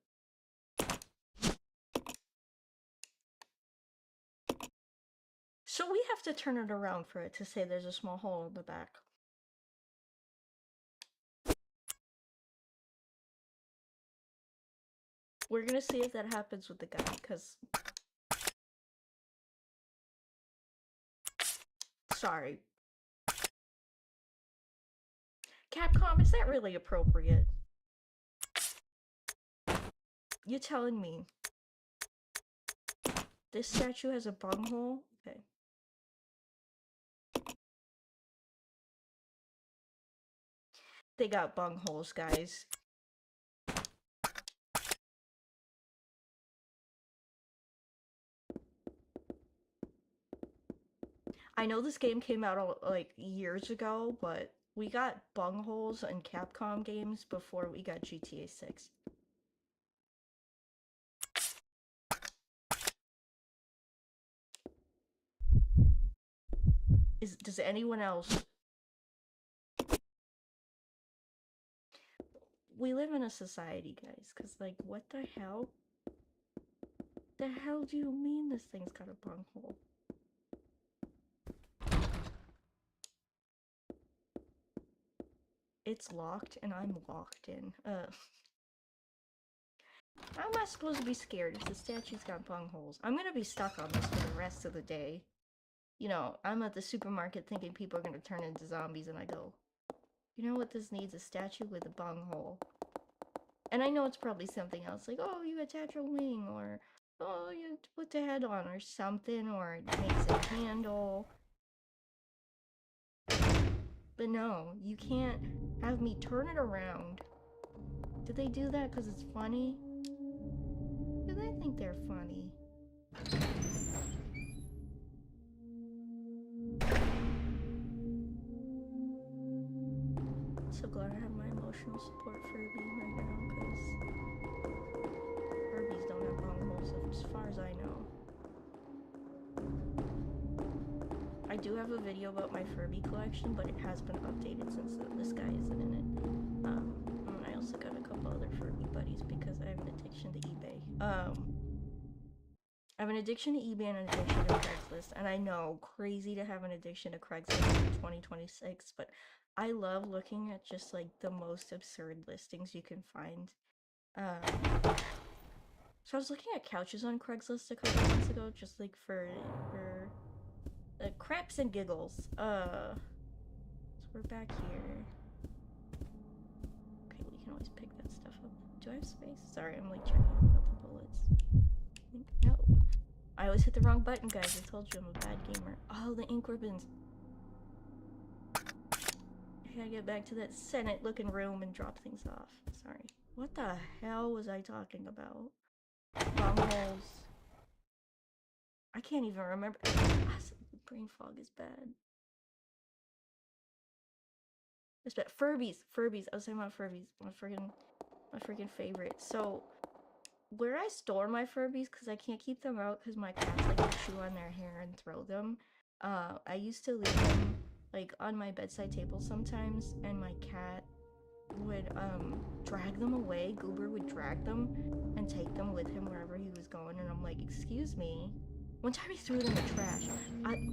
So we have to turn it around for it to say there's a small hole in the back. We're gonna see if that happens with the guy, because... Sorry. Capcom, is that really appropriate? You telling me this statue has a bunghole? Okay. They got bungholes, guys. I know this game came out like years ago, but we got bungholes in Capcom games before we got GTA 6. Does anyone else? We live in a society, guys, because, like, what the hell? The hell do you mean this thing's got a bunghole? It's locked, and I'm locked in. How am I supposed to be scared if the statue's got bungholes? I'm gonna be stuck on this for the rest of the day. You know, I'm at the supermarket thinking people are gonna turn into zombies, and I go, you know what this needs? A statue with a bunghole. And I know it's probably something else, like, oh, you attach a wing, or, oh, you put the head on, or something, or it makes a handle. But no, you can't have me turn it around. Do they do that because it's funny? Do they think they're funny? So glad I have my emotional support Furby right now, because Furbies don't have bungholes as far as I know. I do have a video about my Furby collection, but it has been updated since this guy isn't in it. And I also got a couple other Furby buddies because I have an addiction to eBay. I have an addiction to eBay and an addiction to Craigslist, and I know, crazy to have an addiction to Craigslist in 2026, but I love looking at just, like, the most absurd listings you can find. So I was looking at couches on Craigslist a couple months ago, just, like, for craps and giggles. So we're back here. Okay, we can always pick that stuff up. Do I have space? Sorry, I'm, like, checking about the bullets. No. I always hit the wrong button, guys. I told you I'm a bad gamer. Oh, the ink ribbons. I gotta get back to that Senate-looking room and drop things off. Sorry. What the hell was I talking about? Bungholes. I can't even remember. Brain fog is bad. It's bad. Furbies. Furbies. I was talking about Furbies. My freaking favorite. So, where I store my Furbies, because I can't keep them out because my cats like to chew on their hair and throw them. I used to leave them, like, on my bedside table sometimes, and my cat would drag them away. Goober would drag them and take them with him wherever he was going, and I'm like, excuse me, One time he threw it in the trash.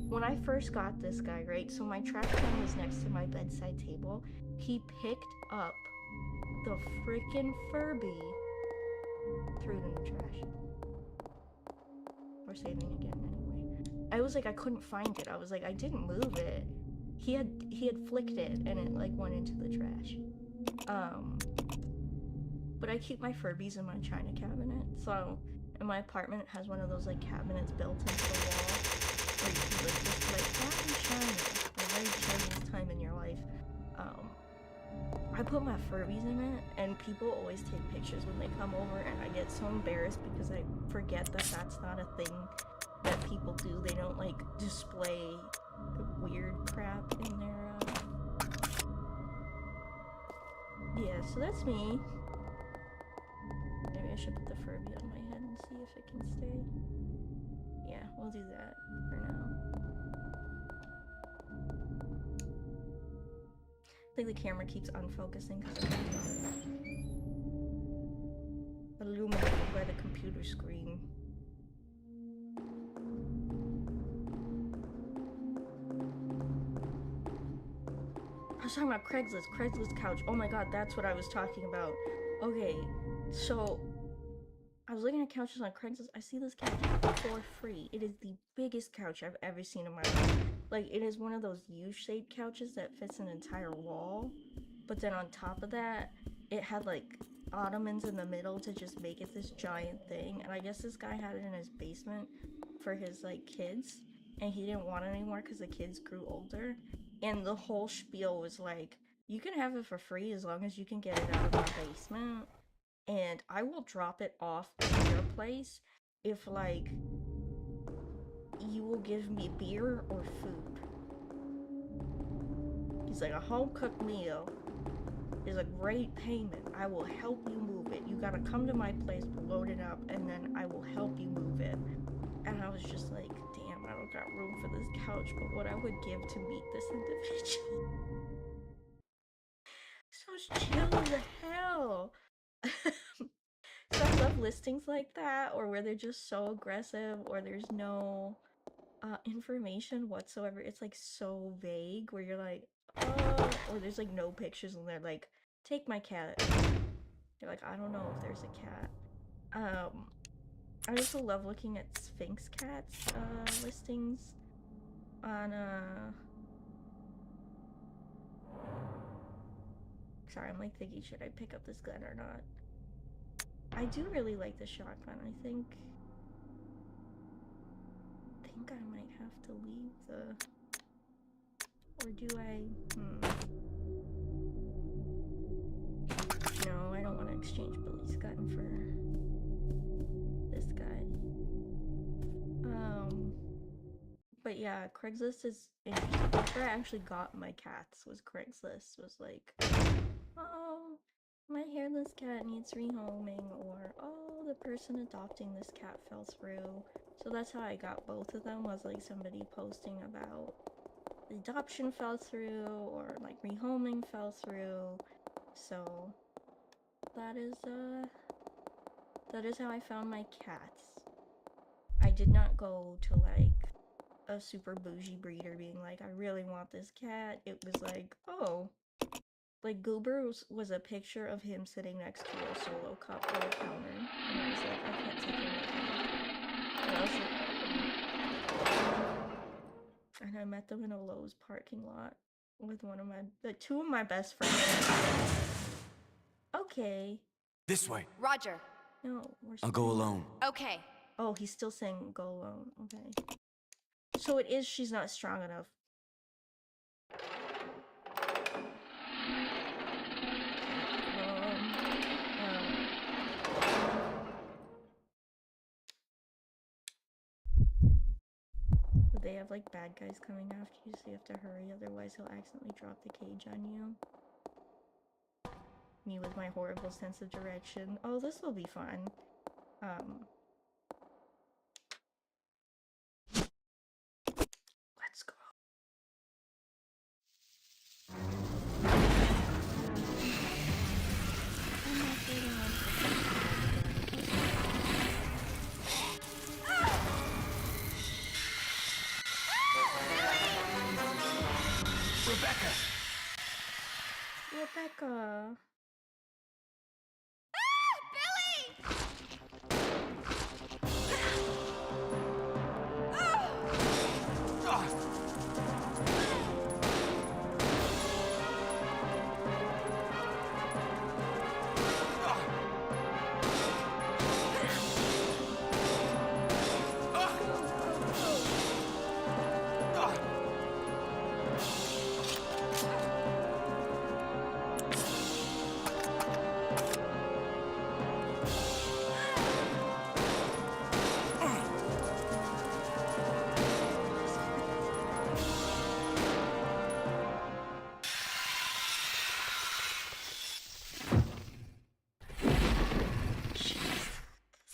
When I first got this guy, right? So my trash can was next to my bedside table. He picked up the freaking Furby, threw it in the trash. We're saving again anyway. I was like, I couldn't find it. I was like, I didn't move it. He had flicked it and it like went into the trash. But I keep my Furbies in my china cabinet. So, and my apartment has one of those like cabinets built into the wall where you can like display cat and china. A very chilling time in your life. I put my Furbies in it, and people always take pictures when they come over, and I get so embarrassed because I forget that that's not a thing that people do. They don't like display weird crap in their yeah, so that's me. Maybe I should put the Furby on my head and see if it can stay. Yeah, we'll do that for now. I think the camera keeps unfocusing because I'm illuminated by the computer screen. I was talking about Craigslist couch. Oh my god, that's what I was talking about. Okay, so I was looking at couches on Craigslist. I see this couch for free. It is the biggest couch I've ever seen in my life. Like, it is one of those U-shaped couches that fits an entire wall. But then on top of that, it had like ottomans in the middle to just make it this giant thing. And I guess this guy had it in his basement for his like kids. And he didn't want it anymore because the kids grew older. And the whole spiel was like, you can have it for free as long as you can get it out of my basement. And I will drop it off to your place if, like, you will give me beer or food. He's like, a home-cooked meal is a great payment. I will help you move it. You gotta come to my place, load it up, and then I will help you move it. And I was just like, damn, I don't got room for this couch, but what I would give to meet this individual. So chill as hell. So I love listings like that, or where they're just so aggressive, or there's no information whatsoever. It's like so vague, where you're like, oh, or there's like no pictures, and they're like, take my cat. You're like, I don't know if there's a cat. I also love looking at Sphinx cats listings on sorry, I'm like thinking, should I pick up this gun or not? I do really like the shotgun. I think I might have to leave the... Or do I... No, I don't want to exchange Billy's gun for this guy. But yeah, Craigslist is interesting. That's where I actually got my cats, was Craigslist. Was like, oh, my hairless cat needs rehoming, or oh, the person adopting this cat fell through. So that's how I got both of them, was like somebody posting about the adoption fell through, or like rehoming fell through. So that is how I found my cats. I did not go to like a super bougie breeder being like, I really want this cat. It was like, oh, like Goober was a picture of him sitting next to a solo cup on a counter, and I was like, I can't take him with me. And I met them in a Lowe's parking lot with two of my best friends. Okay. This way. Roger. No, I'll go alone. Okay. Oh, he's still saying go alone. Okay. So it is she's not strong enough. But they have like bad guys coming after you, so you have to hurry, otherwise he'll accidentally drop the cage on you. Me with my horrible sense of direction. Oh, this will be fun. Let's go. Rebecca! Rebecca!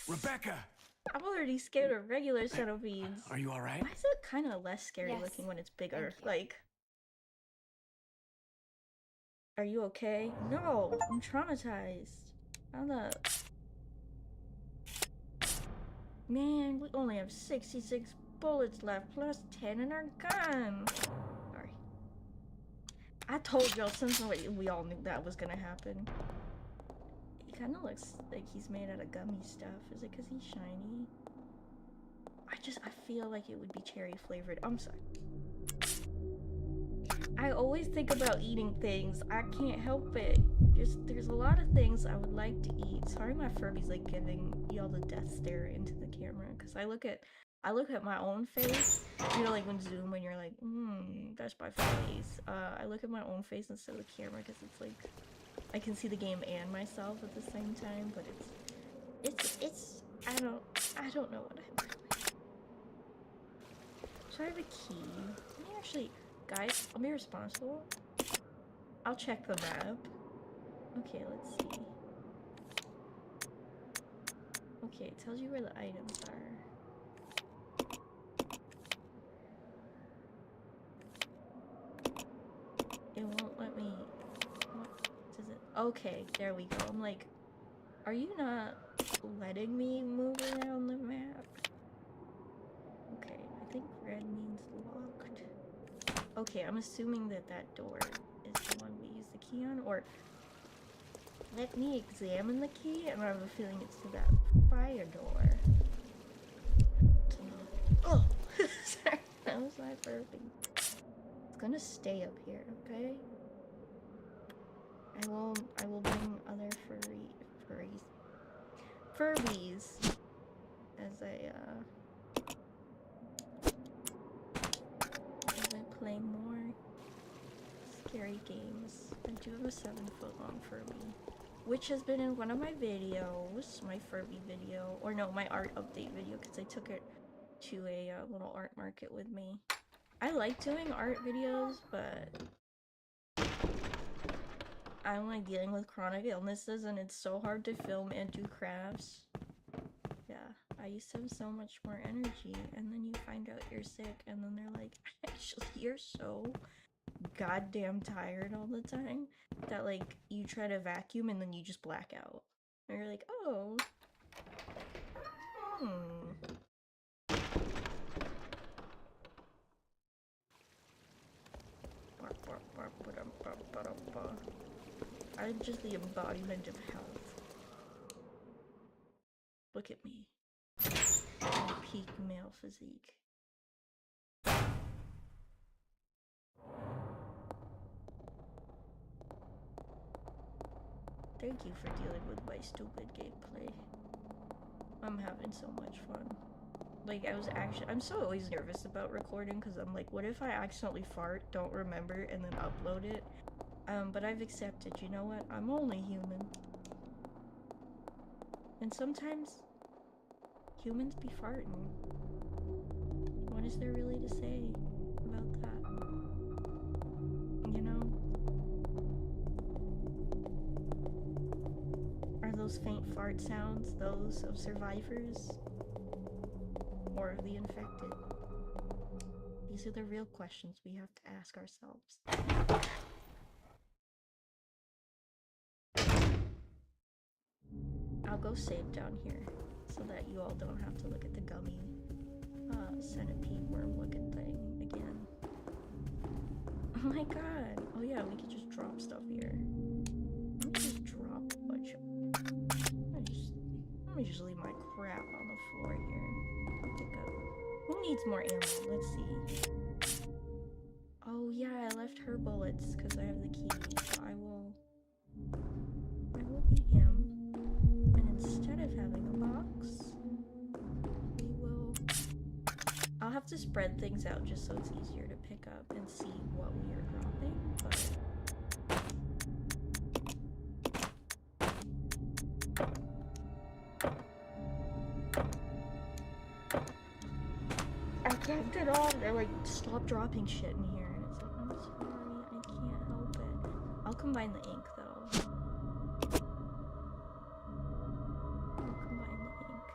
Rebecca! I'm already scared of regular centipedes. Are you alright? Why is it kind of less scary Yes. looking when it's bigger? Thank you. Like, are you okay? No, I'm traumatized. How the... Man, we only have 66 bullets left, plus 10 in our gun. Sorry. I told y'all since we all knew that was gonna happen. He kind of looks like he's made out of gummy stuff. Is it because he's shiny? I feel like it would be cherry flavored. I'm sorry. I always think about eating things. I can't help it. There's a lot of things I would like to eat. Sorry, my Furby's like giving y'all the death stare into the camera because I look at my own face. You know, like when you're like, that's my face. I look at my own face instead of the camera because it's like I can see the game and myself at the same time. But it's I don't know what I'm doing. So I have a key. Let me actually, guys, I'll be responsible. I'll check the map. Okay, let's see. Okay, it tells you where the items are. It won't let me. What does it? Okay, there we go. I'm like, are you not letting me move around the map? Okay, I think red means locked. Okay, I'm assuming that door is the one we use the key on, or let me examine the key, and I have a feeling it's to that fire door. Oh, sorry, that was my Furby. It's gonna stay up here, okay? I will bring other Furbies as I play more scary games. I do have a 7-foot-long Furby, which has been in one of my videos, my Furby video, or no, my art update video, because I took it to a little art market with me. I like doing art videos, but I'm like dealing with chronic illnesses and it's so hard to film and do crafts. Yeah, I used to have so much more energy, and then you find out you're sick, and then they're like, actually, you're so goddamn tired all the time that like you try to vacuum and then you just black out. And you're like, oh. I'm just the embodiment of health. Look at me. My peak male physique. Thank you for dealing with my stupid gameplay. I'm having so much fun. Like, I'm so always nervous about recording because I'm like, what if I accidentally fart, don't remember, and then upload it? But I've accepted, you know what? I'm only human. And sometimes humans be farting. What is there really to say about that? You know? Are those faint fart sounds those of survivors? Or of the infected? These are the real questions we have to ask ourselves. I'll go save down here so that you all don't have to look at the gummy centipede worm looking thing again. Oh my god. Oh yeah, we could just drop stuff here. Let me just drop a bunch of... Let me just leave my crap on the floor here. I'll pick up... Who needs more ammo? Let's see. Oh yeah, I left her bullets because I have the key. So I will be him. And instead of having a box, we will... I'll have to spread things out just so it's easier to pick up and see what we are dropping, but... I kept it on. They're like, stop dropping shit in here. And it's like, I'm sorry, I can't help it. I'll combine the ink though. I'll combine the ink.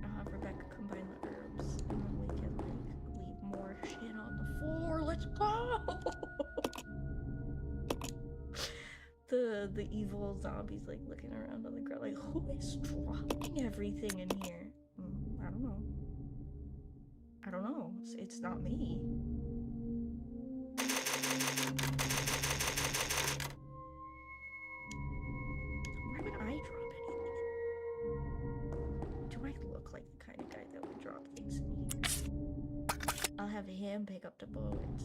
I'll have Rebecca combine the herbs. And then we can like leave more shit on the floor. Let's go! The evil zombies like looking around on the ground like, who is dropping everything in here? I don't know. I don't know. It's not me. Why would I drop anything? Do I look like the kind of guy that would drop things in here? I'll have him pick up the bullets.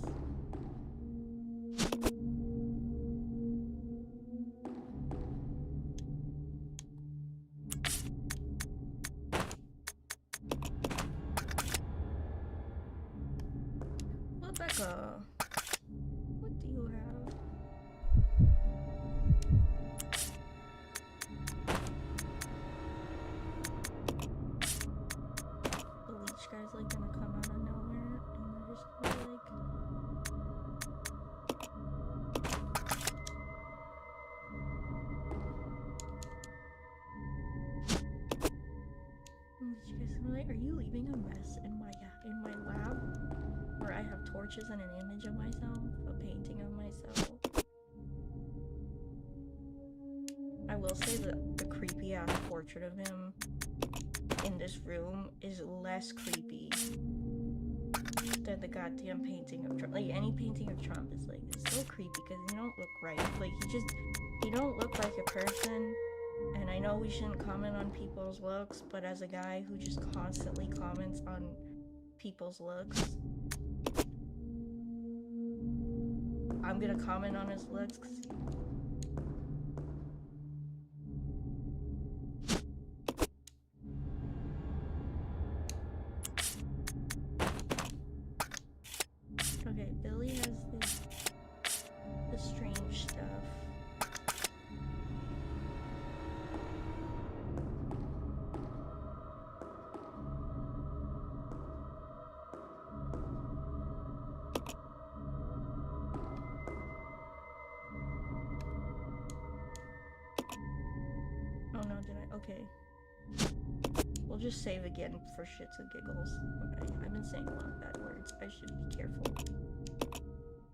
Rebecca, what do you have? The leech guy's like gonna come out of nowhere and they're just gonna be like... And the leech guy's gonna be like, are you leaving a mess in my lab? Where I have torches and an image of myself, a painting of myself. I will say that the creepy ass portrait of him in this room is less creepy than the goddamn painting of Trump. Like, any painting of Trump is like, it's so creepy because you don't look right. Like, you don't look like a person. And I know we shouldn't comment on people's looks, but as a guy who just constantly comments on people's looks, I'm gonna comment on his looks. Okay, Billy has the strange stuff. Oh no, did I? Okay. We'll just save again for shits and giggles. Okay, I've been saying a lot of bad words. I should be careful.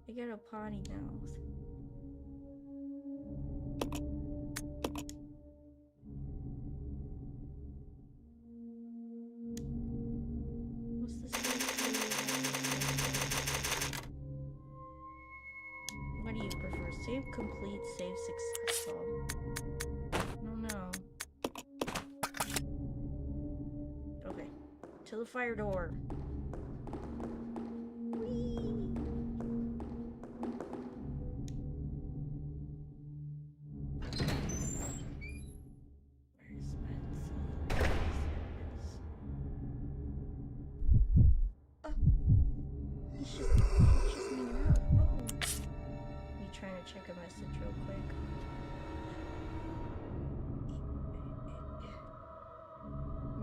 I got a potty mouth. What's this thing? What do you prefer? Save complete, save successful. No. Okay. To the fire door. Whee! Where's my... Oh! He's just hanging out. Oh! Me trying to check a message real quick.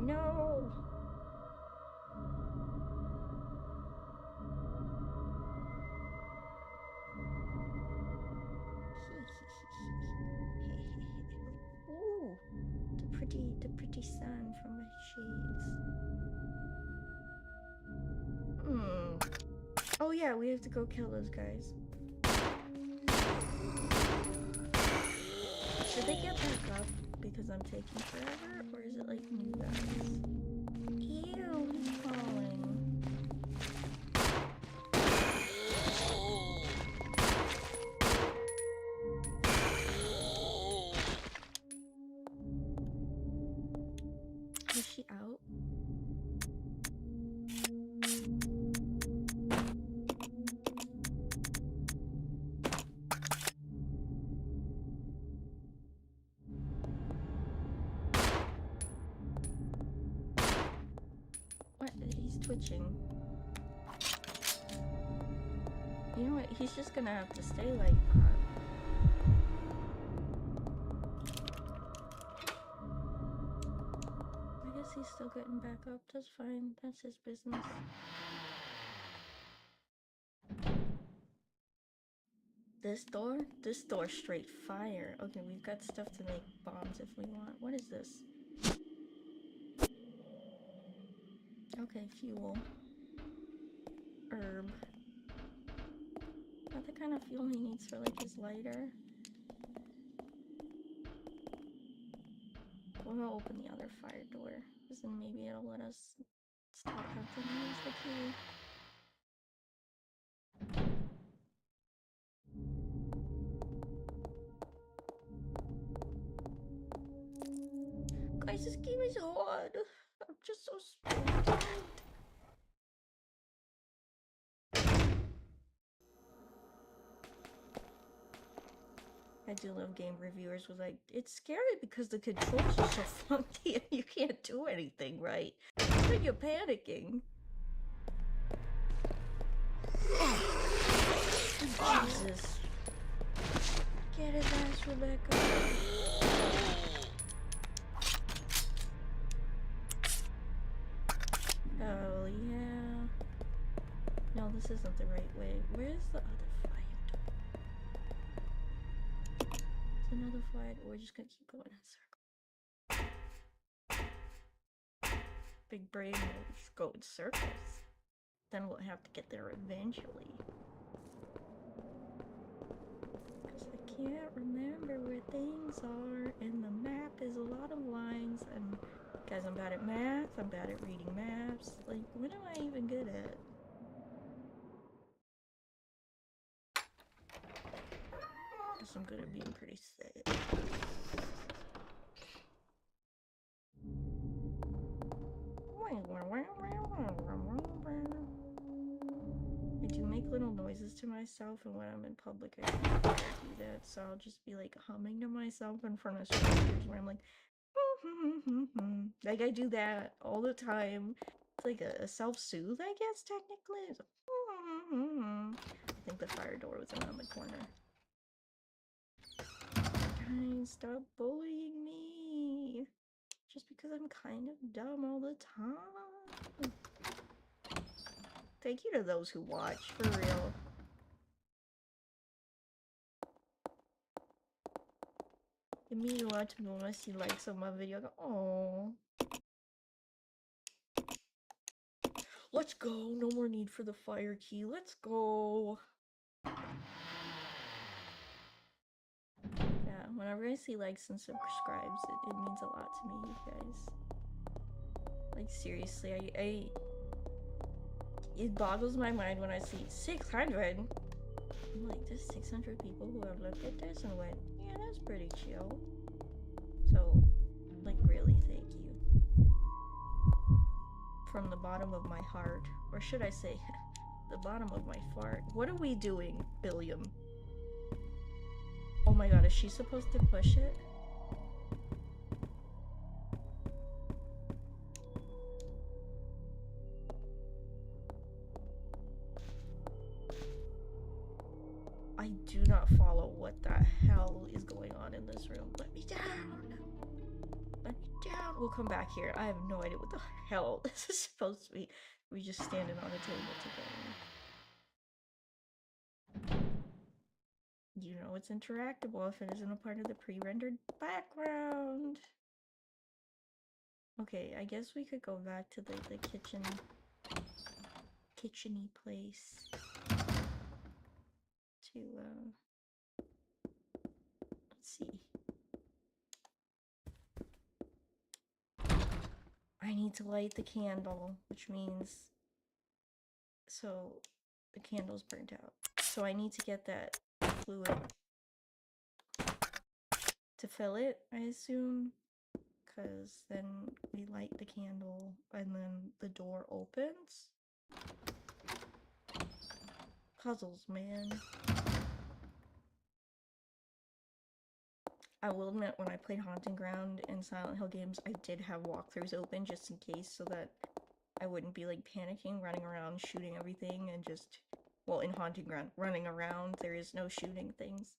No! Ooh, the pretty sun from my shades. Oh yeah, we have to go kill those guys. Should they get back up because I'm taking forever, or is it like new guys? Ew, he's falling. twitching. You know what? He's just gonna have to stay like that. I guess he's still getting back up. That's fine. That's his business. This door? This door's straight fire. Okay, we've got stuff to make bombs if we want. What is this? Okay, fuel. Herb. Not the kind of fuel he needs for like his lighter. We'll open the other fire door, because then maybe it'll let us stop having to use the key. Guys, this game is hard. I'm just so spoiled. I do love game reviewers with like, it's scary because the controls are so funky and you can't do anything right. Then you're panicking. Jesus. Get his ass, Rebecca. Oh, yeah. No, this isn't the right way. Where's the other fire door? There's another fire door. We're just gonna keep going in circles. Big brain will just go in circles. Then we'll have to get there eventually. Because I can't remember where things are, and the map is a lot of lines, and guys, I'm bad at math, I'm bad at reading maps. Like, what am I even good at? Guess I'm good at being pretty sick. I do make little noises to myself, and when I'm in public I can't do that, so I'll just be like humming to myself in front of strangers where I'm like like I do that all the time. It's like a self-soothe, I guess, technically. It's like, I think the fire door was around the corner. Guys, stop bullying me just because I'm kind of dumb all the time. Thank you to those who watch, for real. It means a lot to me when I see likes on my video. I go, oh. Let's go. No more need for the fire key. Let's go. Yeah, whenever I see likes and subscribes, it means a lot to me, you guys. Like, seriously, it boggles my mind when I see 600. I'm like, there's 600 people who have looked at this and went, yeah, that's pretty chill. So, like, really, thank you. From the bottom of my heart. Or should I say, the bottom of my fart. What are we doing, Billiam? Oh my god, is she supposed to push it? I do not follow what the hell is going on in this room. Let me down! Let me down! We'll come back here. I have no idea what the hell this is supposed to be. We just standing on a table together. You know it's interactable if it isn't a part of the pre-rendered background. Okay, I guess we could go back to the kitchen-y place. To, let's see. I need to light the candle, which means, so the candle's burnt out. So I need to get that fluid to fill it, I assume, because then we light the candle and then the door opens. Puzzles, man. I will admit, when I played Haunting Ground and Silent Hill games, I did have walkthroughs open just in case, so that I wouldn't be like panicking, running around, shooting everything, and just, well, in Haunting Ground, running around, there is no shooting things.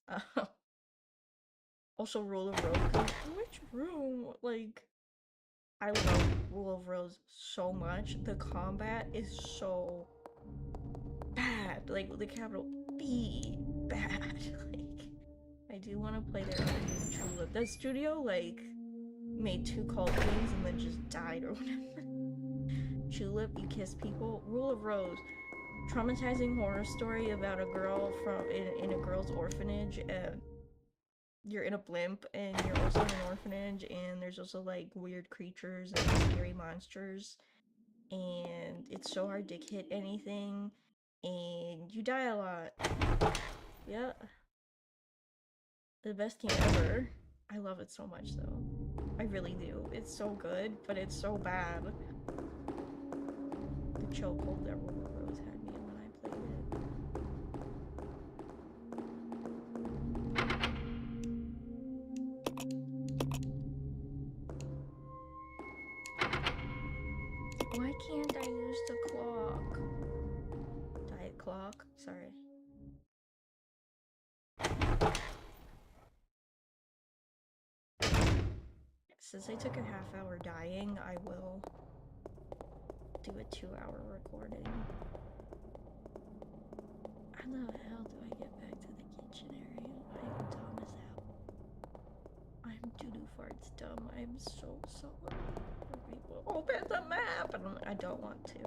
Also, Rule of Rose. Which room? Like, I love Rule of Rose so much. The combat is so bad. Like, with the capital B, bad. Like, I do want to play their other game, Tulip. That studio, like, made 2 cult games and then just died or whatever. Tulip, you kiss people. Rule of Rose, traumatizing horror story about a girl in a girl's orphanage, and you're in a blimp and you're also in an orphanage, and there's also like weird creatures and scary monsters, and it's so hard to hit anything and you die a lot. Yeah, the best game ever. I love it so much though. I really do. It's so good, but it's so bad. The chokehold that Rose had me in when I played it. Why can't I use the clock? Diet clock? Sorry. Since I took a half-hour dying, I will do a 2-hour recording. How the hell do I get back to the kitchen area? I'm dumb as hell. I'm doo-doo farts dumb. I'm so sorry. Open the map! I don't want to.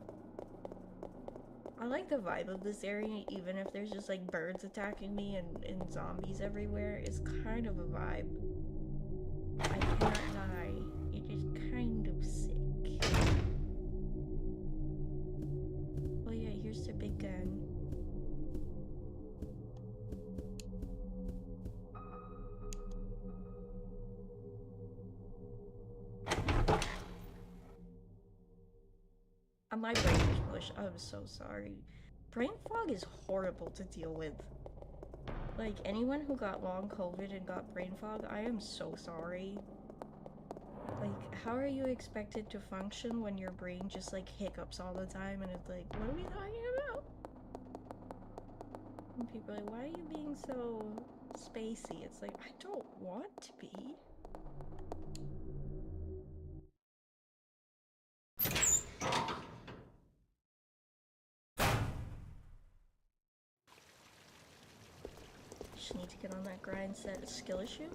I like the vibe of this area, even if there's just like birds attacking me and zombies everywhere. It's kind of a vibe. I cannot lie. It is kind of sick. Oh yeah, here's the big gun. My brain is mush. I'm so sorry. Brain fog is horrible to deal with. Like, anyone who got long COVID and got brain fog, I am so sorry. Like, how are you expected to function when your brain just, like, hiccups all the time and it's like, what are we talking about? And people are like, why are you being so spacey? It's like, I don't want to be. Just need to get on that grind set skill issue.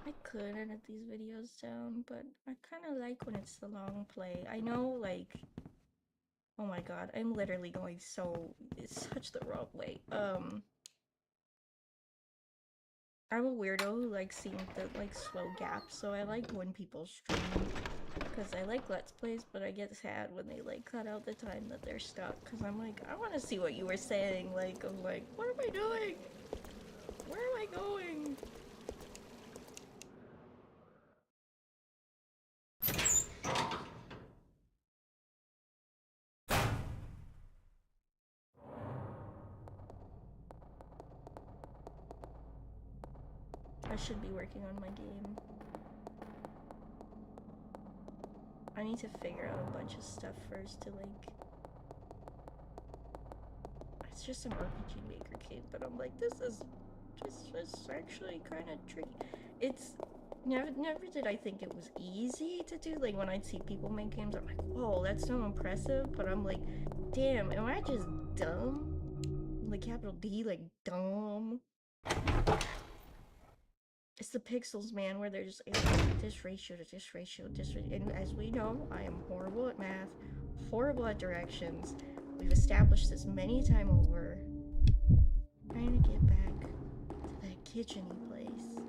I could edit these videos down, but I kind of like when it's the long play. I know, like, oh my god, I'm literally going it's such the wrong way. I'm a weirdo who likes seeing the, like, slow gaps, so I like when people stream, because I like Let's Plays, but I get sad when they, like, cut out the time that they're stuck, because I'm like, I want to see what you were saying, like, I'm like, what am I doing? Where am I going? I should be working on my game. I need to figure out a bunch of stuff first to, like... It's just an RPG Maker game, but I'm like, this is actually kind of tricky. It's... Never did I think it was easy to do. Like, when I'd see people make games, I'm like, whoa, that's so impressive. But I'm like, damn, am I just dumb? Like, capital D, like, dumb? It's the pixels, man, where they're just like, this ratio to this ratio, and as we know, I am horrible at math, horrible at directions. We've established this many times over. Trying to get back to that kitchen-y place.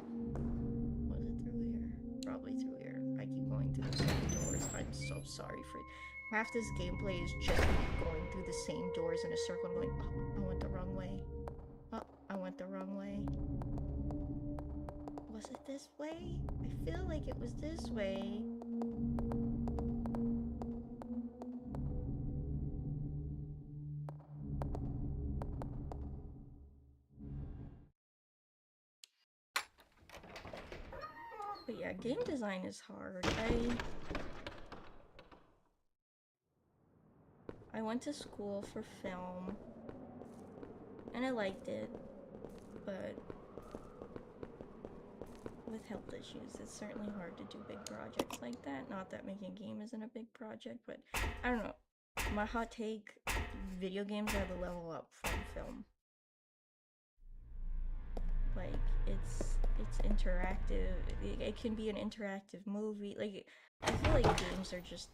Was it through here? Probably through here. I keep going through the same doors. I'm so sorry for it. Half this gameplay is just me going through the same doors in a circle and going, oh, I went the wrong way. Oh, I went the wrong way. Was it this way? I feel like it was this way. But yeah, game design is hard. I went to school for film, and I liked it, but with health issues, it's certainly hard to do big projects like that. Not that making a game isn't a big project, but I don't know. My hot take, video games are the level up from film. Like, it's interactive. It can be an interactive movie. Like, I feel like games are just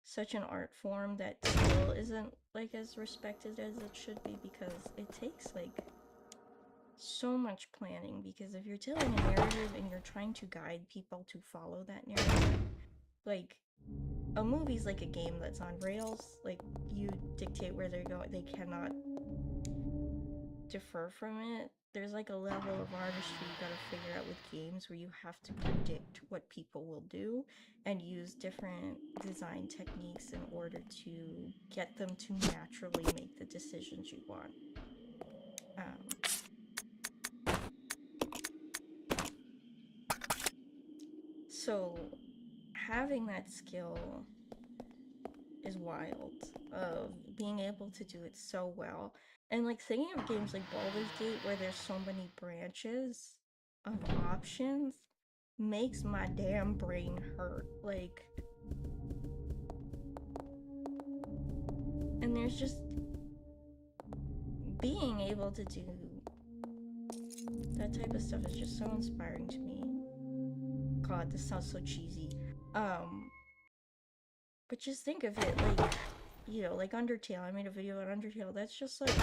such an art form that still isn't like as respected as it should be, because it takes like so much planning. Because if you're telling a narrative and you're trying to guide people to follow that narrative, like, a movie's like a game that's on rails. Like, you dictate where they're going, they cannot differ from it. There's like a level of artistry you gotta figure out with games where you have to predict what people will do and use different design techniques in order to get them to naturally make the decisions you want. So having that skill is wild, of being able to do it so well. And like, thinking of games like Baldur's Gate where there's so many branches of options makes my damn brain hurt. Like, and there's just being able to do that type of stuff is just so inspiring to me. God, this sounds so cheesy. But just think of it like, you know, like Undertale. I made a video on Undertale. That's just like,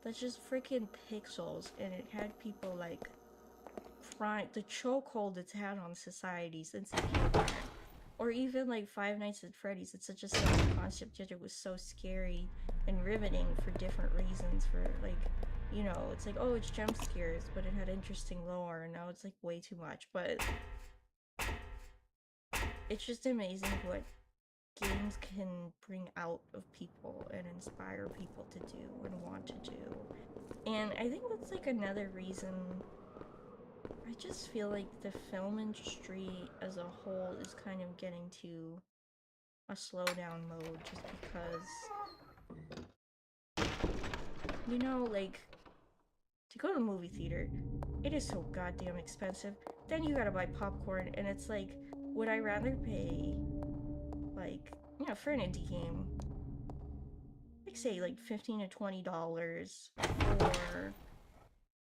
that's just freaking pixels, and it had people like crying. The chokehold it's had on society since it came out. Or even like Five Nights at Freddy's. It's such a simple concept, yet it was so scary and riveting for different reasons. For like, you know, it's like, oh, it's jump scares, but it had interesting lore, and now it's like way too much. But it's just amazing what games can bring out of people and inspire people to do and want to do. And I think that's like another reason I just feel like the film industry as a whole is kind of getting to a slowdown mode, just because, you know, like, to go to the movie theater, it is so goddamn expensive. Then you gotta buy popcorn, and it's like, would I rather pay, like, you know, for an indie game, like, say, like $15 to $20 for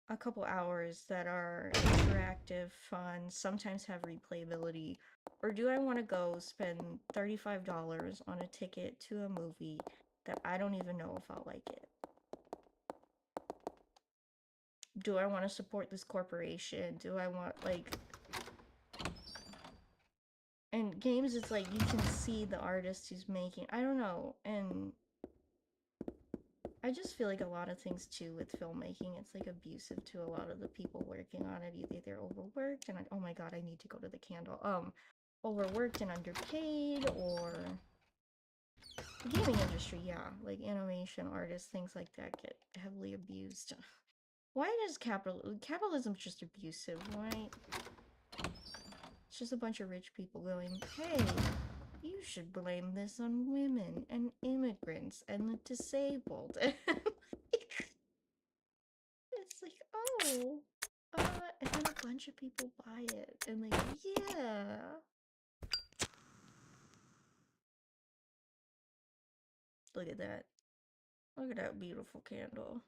a couple hours that are interactive, fun, sometimes have replayability? Or do I want to go spend $35 on a ticket to a movie that I don't even know if I'll like it? Do I want to support this corporation? Do I want, like... And games, it's like, you can see the artist who's making... I don't know, and... I just feel like a lot of things too with filmmaking, it's like abusive to a lot of the people working on it. Either they're overworked and oh my god, I need to go to the candle. Overworked and underpaid, or the gaming industry, yeah, like animation artists, things like that get heavily abused. Why does capitalism's just abusive? Why? It's just a bunch of rich people going, hey, you should blame this on women and immigrants and the disabled. It's like, oh, and then a bunch of people buy it, and like, yeah. Look at that. Look at that beautiful candle.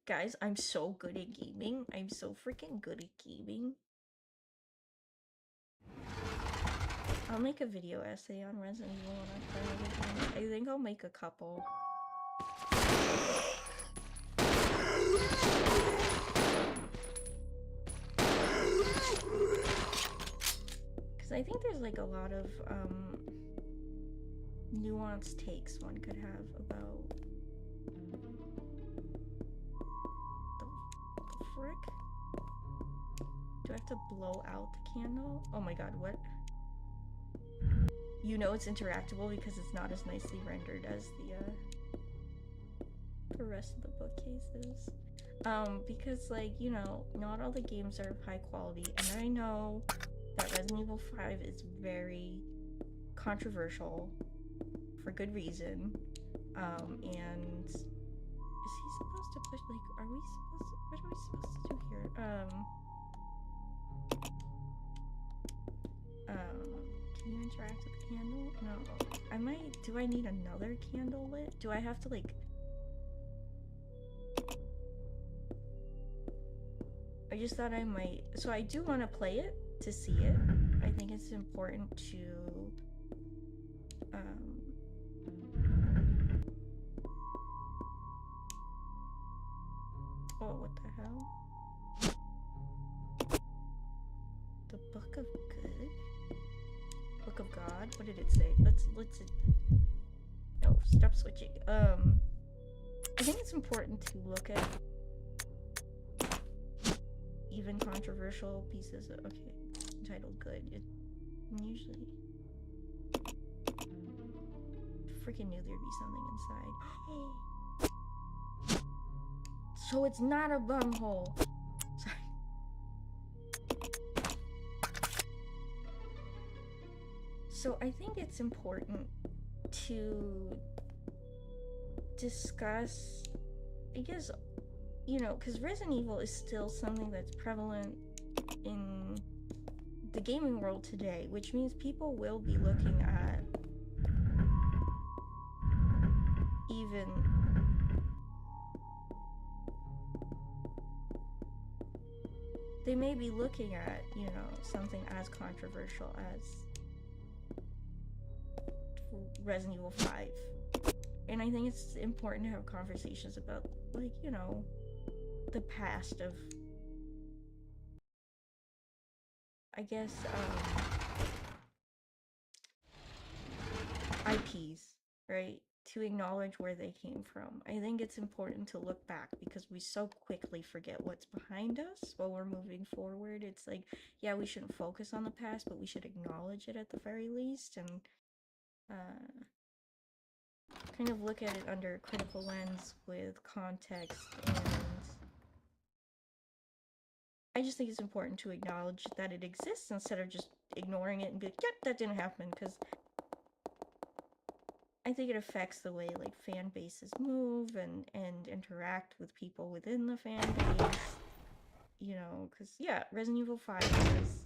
Guys, I'm so good at gaming. I'm so freaking good at gaming. I'll make a video essay on Resident Evil when I play it again. I think I'll make a couple. Because I think there's like a lot of nuanced takes one could have about the frick? Do I have to blow out the candle? Oh my god, what? You know it's interactable because it's not as nicely rendered as the the rest of the bookcases. Because like, you know, not all the games are of high quality, and I know that Resident Evil 5 is very controversial for good reason. And is he supposed to push, like, are we supposed to, what are we supposed to do here? Can you interact with the candle? No. Do I need another candle lit? Do I have to, like... I just thought I might... So I do want to play it to see it. I think it's important to... Oh, what the hell? The Book of Good? Book of God? What did it say? Let's no, stop switching. I think it's important to look at even controversial pieces of, okay, entitled good. It usually freaking knew there'd be something inside. So it's not a bunghole. Sorry. So I think it's important to discuss, I guess, you know, because Resident Evil is still something that's prevalent in the gaming world today, which means people will be looking at even they may be looking at, you know, something as controversial as Resident Evil 5. And I think it's important to have conversations about, like, you know, the past of, I guess, IPs, right? To acknowledge where they came from. I think it's important to look back because we so quickly forget what's behind us while we're moving forward. It's like, yeah, we shouldn't focus on the past, but we should acknowledge it at the very least, and kind of look at it under a critical lens with context. And I just think it's important to acknowledge that it exists instead of just ignoring it and be like, yep, that didn't happen, because I think it affects the way, like, fan bases move and interact with people within the fan base, you know, because, yeah, Resident Evil 5 is,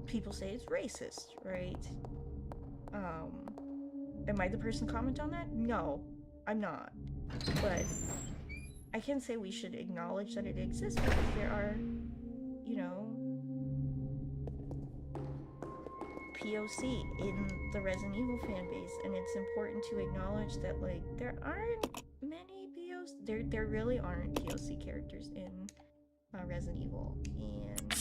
people say it's racist, right? Am I the person to comment on that? No, I'm not. But I can say we should acknowledge that it exists because there are, you know, POC in the Resident Evil fan base, and it's important to acknowledge that, like, there aren't many POC, there really aren't POC characters in Resident Evil, and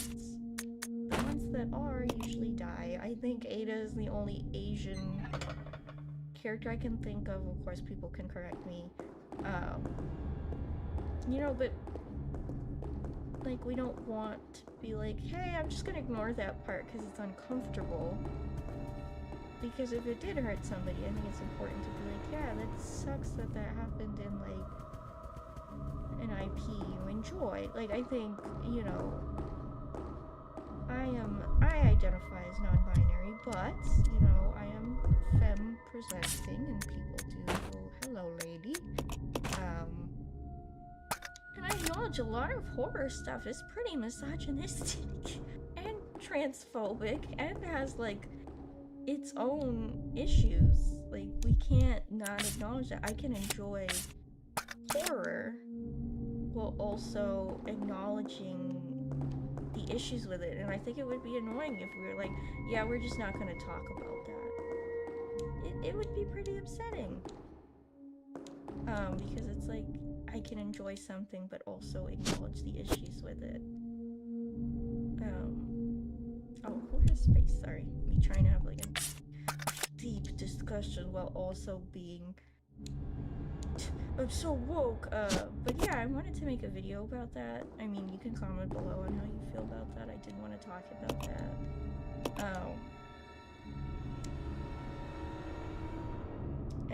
the ones that are usually die. I think Ada is the only Asian character I can think of. Of course, people can correct me. You know, but, like, we don't want to be like, hey, I'm just gonna ignore that part because it's uncomfortable. Because if it did hurt somebody, I think it's important to be like, yeah, that sucks that happened in, like, an IP you enjoy. Like, I think, you know, I identify as non-binary, but, you know, I am femme presenting, and people do, oh, hello, lady. And I acknowledge a lot of horror stuff is pretty misogynistic and transphobic and has, like, its own issues. Like, we can't not acknowledge that. I can enjoy horror while also acknowledging the issues with it, and I think it would be annoying if we were like, yeah, we're just not gonna talk about that. It would be pretty upsetting. Because it's like, I can enjoy something but also acknowledge the issues with it. Oh, who has space? Sorry. Me trying to have, like, a deep discussion while also being... I'm so woke. But yeah, I wanted to make a video about that. I mean, you can comment below on how you feel about that. I did want to talk about that.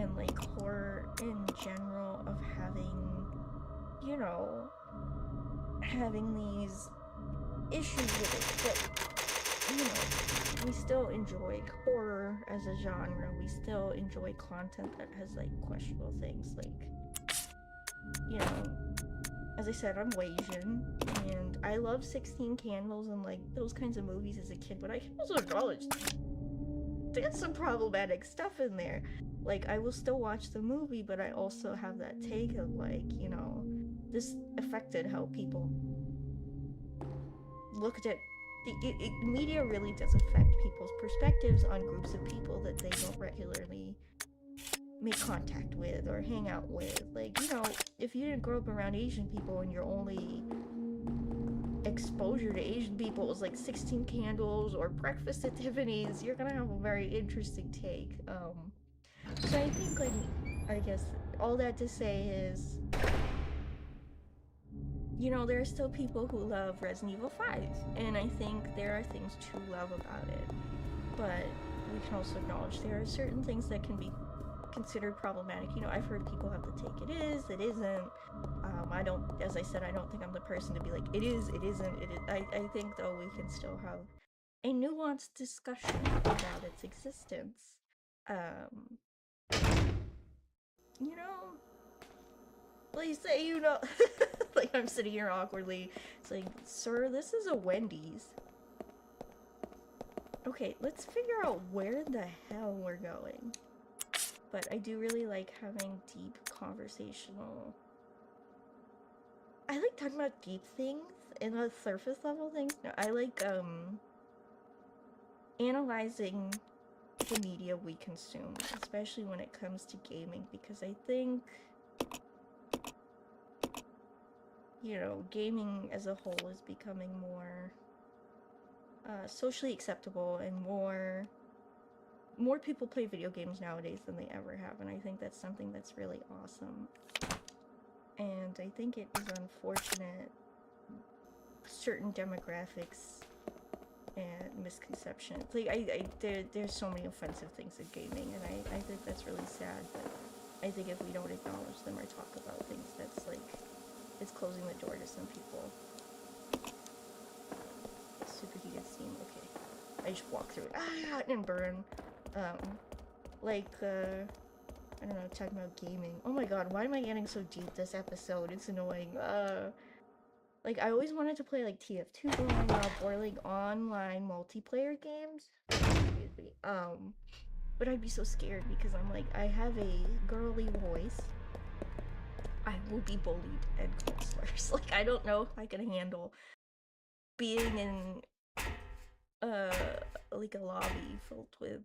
and like horror in general of having, you know, having these issues with it, but you know, we still enjoy horror as a genre. We still enjoy content that has like questionable things, like, you know, as I said, I'm Asian, and I love 16 Candles and like those kinds of movies as a kid, but I can also acknowledge there's some problematic stuff in there. Like, I will still watch the movie, but I also have that take of like, you know, this affected how people looked at media really does affect people's perspectives on groups of people that they don't regularly make contact with or hang out with. Like, you know, if you didn't grow up around Asian people and your only exposure to Asian people was like 16 Candles or Breakfast at Tiffany's, you're gonna have a very interesting take. So I think, like, I guess all that to say is, you know, there are still people who love Resident Evil 5, and I think there are things to love about it. But we can also acknowledge there are certain things that can be considered problematic. You know, I've heard people have the take, it is, it isn't. I don't, as I said, I don't think I'm the person to be like, it is, it isn't, it is. I think, though, we can still have a nuanced discussion about its existence. You know, please say you know. Like, I'm sitting here awkwardly. It's like, sir, this is a Wendy's. Okay, let's figure out where the hell we're going. But I do really like having deep conversational... I like talking about deep things and not surface level things. No, I like, analyzing the media we consume, especially when it comes to gaming, because I think, you know, gaming as a whole is becoming more socially acceptable, and more people play video games nowadays than they ever have, and I think that's something that's really awesome. And I think it is unfortunate certain demographics and misconceptions. Like, there's so many offensive things in gaming, and I think that's really sad, but I think if we don't acknowledge them or talk about things, that's like, it's closing the door to some people. Superheated steam, okay. I just walked through it. Ah, and burn. Like, I don't know, talking about gaming. Oh my god, why am I getting so deep this episode? It's annoying. Like, I always wanted to play, like, TF2 growing up, or, like, online multiplayer games. Excuse me. But I'd be so scared because I'm like, I have a girly voice. I will be bullied and called slurs. Like, I don't know if I can handle being in, like, a lobby filled with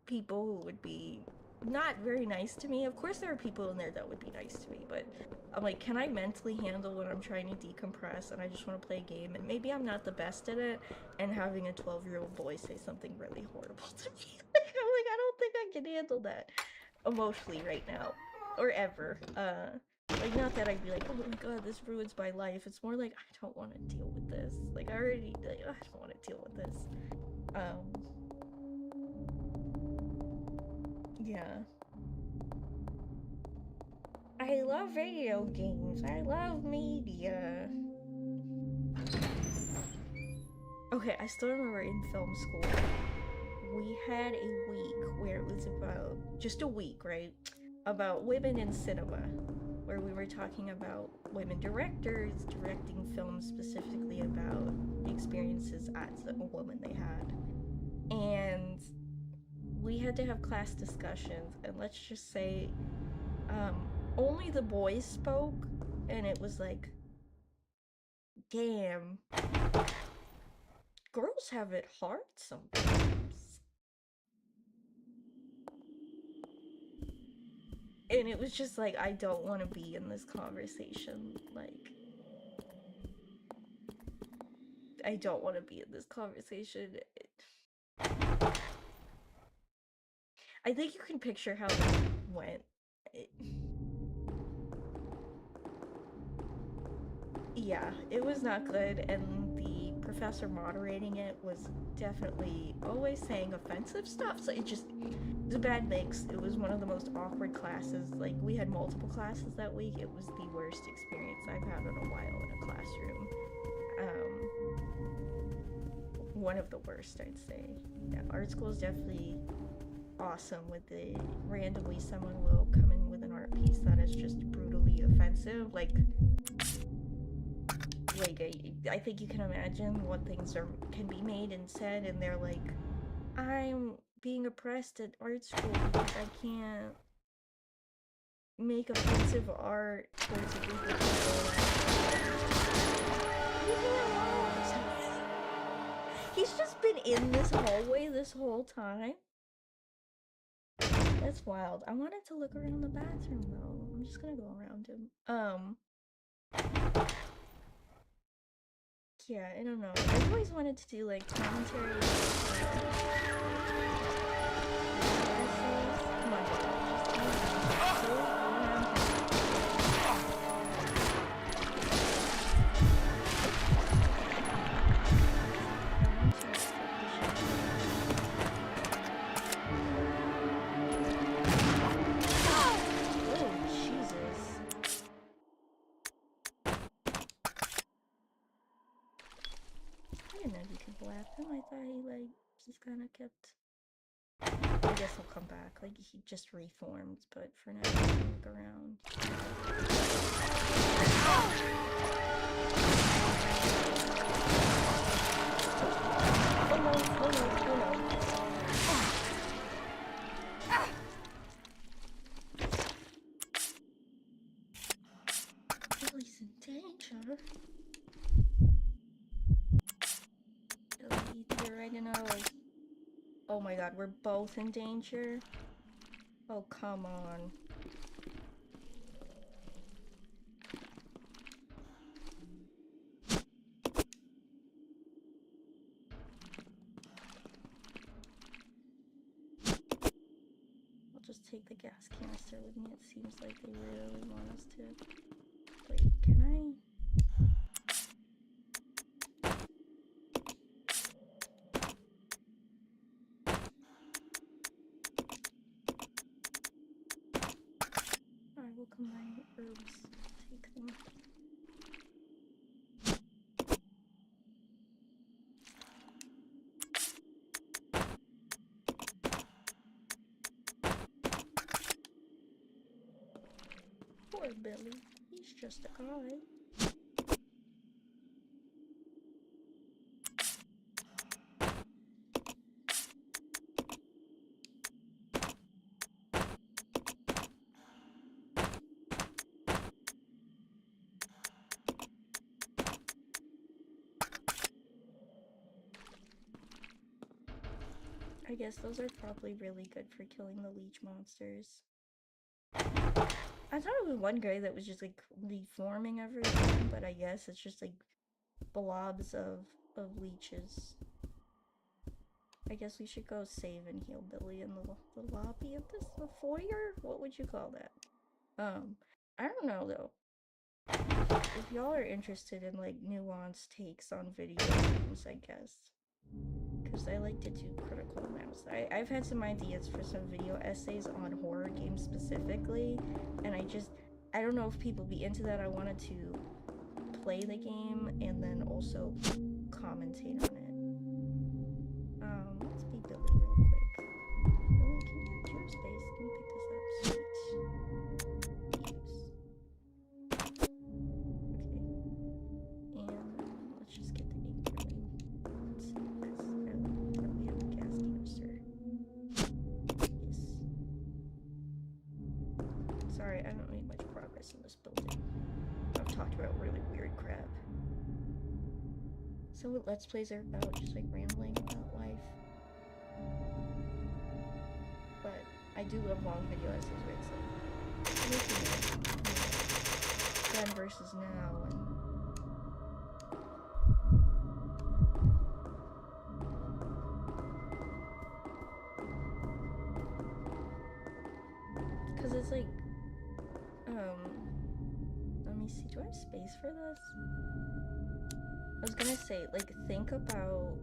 people who would be not very nice to me. Of course there are people in there that would be nice to me, but I'm like, can I mentally handle when I'm trying to decompress and I just want to play a game, and maybe I'm not the best at it, and having a 12-year-old boy say something really horrible to me. I'm like, I don't think I can handle that emotionally right now, or ever. Like, not that I'd be like, oh my god, this ruins my life. It's more like, I don't want to deal with this. Like, I don't want to deal with this. Yeah. I love video games. I love media. Okay, I still remember in film school, we had a week where it was about, just a week, right? About women in cinema, where we were talking about women directors directing films specifically about the experiences as a woman they had. And we had to have class discussions, and let's just say, only the boys spoke, and it was like, damn, girls have it hard sometimes. And it was just like, I don't want to be in this conversation. Like, I don't want to be in this conversation. I think you can picture how that went. Yeah, it was not good, and the professor moderating it was definitely always saying offensive stuff, so it was a bad mix. It was one of the most awkward classes. Like, we had multiple classes that week. It was the worst experience I've had in a while in a classroom. One of the worst, I'd say. Yeah, art school is definitely awesome with the randomly someone will come in with an art piece that is just brutally offensive. Like I think you can imagine what things can be made and said, and they're like, I'm being oppressed at art school because I can't make offensive art towards a group of people. He's just been in this hallway this whole time. That's wild. I wanted to look around the bathroom though. I'm just gonna go around him. Yeah, I don't know. I've always wanted to do like commentary. Come on, just go around him. Him. I thought he like just kind of kept. I guess he'll come back. Like he just reformed, but for now, I'm gonna look around. Oh no! Oh no! Oh no! Billy's in danger. Oh my god, we're both in danger? Oh, come on. I'll just take the gas canister with me. It seems like they really want us to. Wait, can I? Alright, we'll combine herbs. Take them. Poor Billy. He's just a guy. I guess those are probably really good for killing the leech monsters. I thought it was one guy that was just like reforming everything, but I guess it's just like blobs of leeches. I guess we should go save and heal Billy in the lobby of this foyer? What would you call that? I don't know though. If y'all are interested in like nuanced takes on video games, I guess. Because I like to do critical analysis. I've had some ideas for some video essays on horror games specifically, and I don't know if people be into that. I wanted to play the game and then also commentate on it. Let's be Billy real quick. Billy, can you get your space? Let me pick this up. Sweet. Use. Okay. And let's just get the ink going. Let's see, because we have the gas canister. Yes. Sorry, I haven't made much progress in this building. I've talked about really weird crap. So what Let's Plays are about, just like rambling about life. But I do love long video essays where it's like looking at then versus now and because it's like let me see, do I have space for this? was gonna say, like, think about...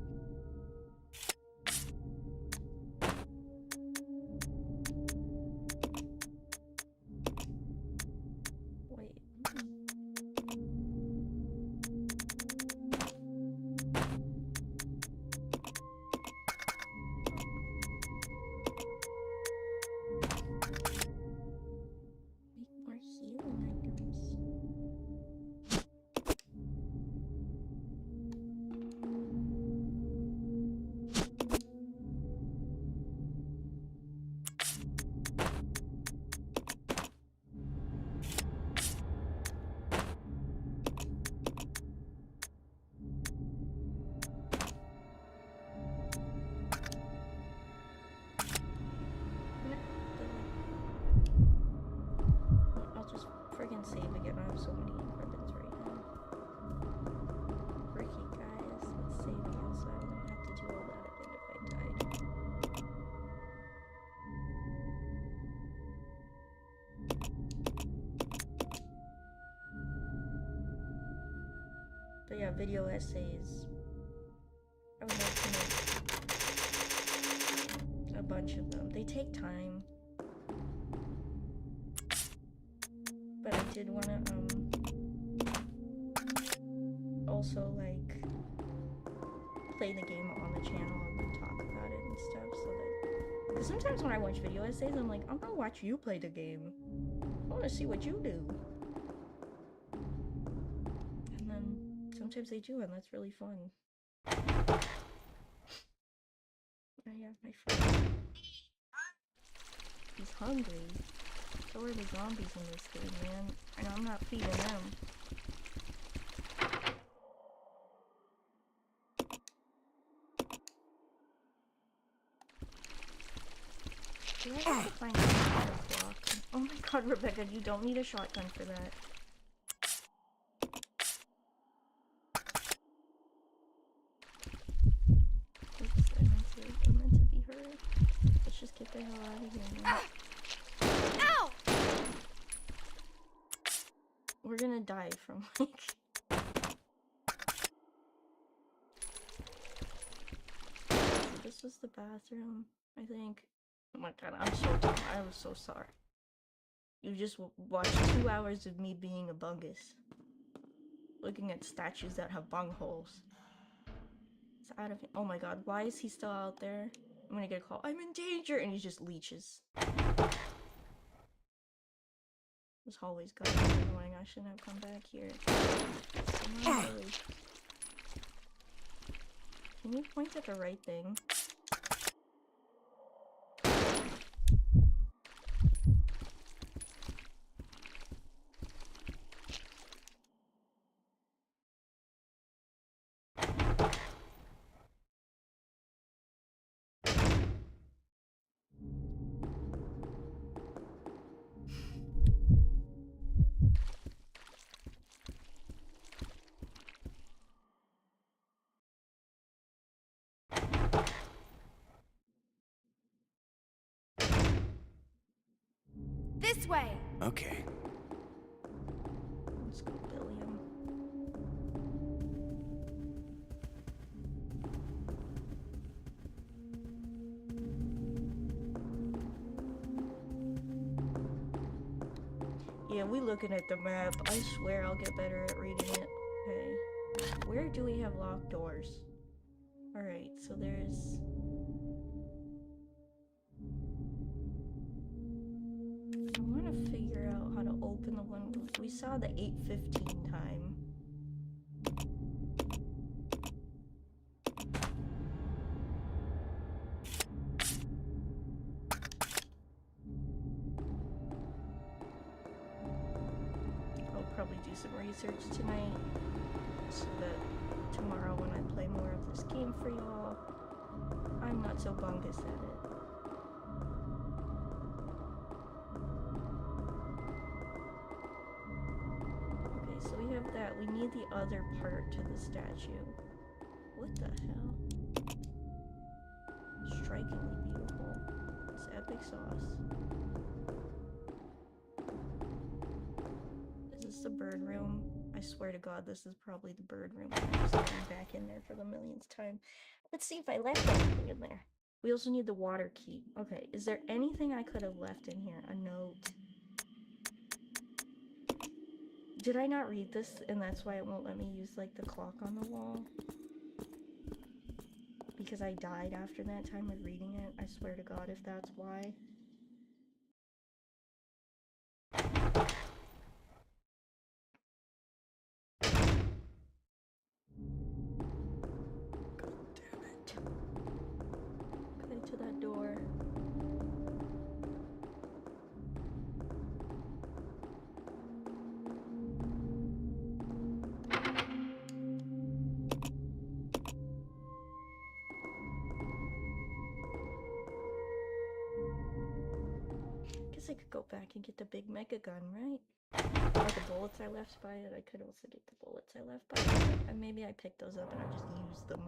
Wait. Make more healing items. I'll just friggin' save again. I have so many weapons right now. Ricky, guys, let's save again so I don't have to do all that again if I died. But yeah, video essays. I would like to make a bunch of them. They take time. But I did want to, also, like, play the game on the channel and then talk about it and stuff, so that... Because sometimes when I watch video essays, I'm like, I'm gonna watch you play the game. I want to see what you do. And then sometimes they do, and that's really fun. I have my friend. He's hungry. So are the zombies in this game, man. And I'm not feeding them. Do I have to find a block? Oh my god, Rebecca, you don't need a shotgun for that. Oops, I meant to be her. Let's just get the hell out of here now. Ow! We're gonna die from, like... This was the bathroom, I think. Oh my god, I'm so dumb. I was so sorry. You just watched 2 hours of me being a bungus. Looking at statues that have bung holes. It's out of... Oh my god, why is he still out there? I'm gonna get a call. I'm in danger! And he just leeches. This hallway's gotta be annoying. I shouldn't have come back here. Come on, really. Can you point at the right thing? This way! Okay. Let's go Billiam. Yeah, we looking at the map. I swear I'll get better at reading it. Okay. Where do we have locked doors? Alright, so there's... I want to figure out how to open the one... We saw the 8:15 time. I'll probably do some research tonight so that tomorrow when I play more of this game for y'all, I'm not so bungus at it. Okay, so we have that. We need the other part to the statue. What the hell? Strikingly beautiful. It's epic sauce. Is this the bird room? I swear to God, this is probably the bird room. I'm just going back in there for the millionth time. Let's see if I left anything in there. We also need the water key. Okay, is there anything I could have left in here? A note. Did I not read this and that's why it won't let me use like the clock on the wall? Because I died after that time of reading it. I swear to God if that's why. Damn it. Okay, to that door. Guess I could go back and get the big mega gun, right? Or the bullets I left by it. I could also get the bullets I left by it. And maybe I picked those up and I just used them.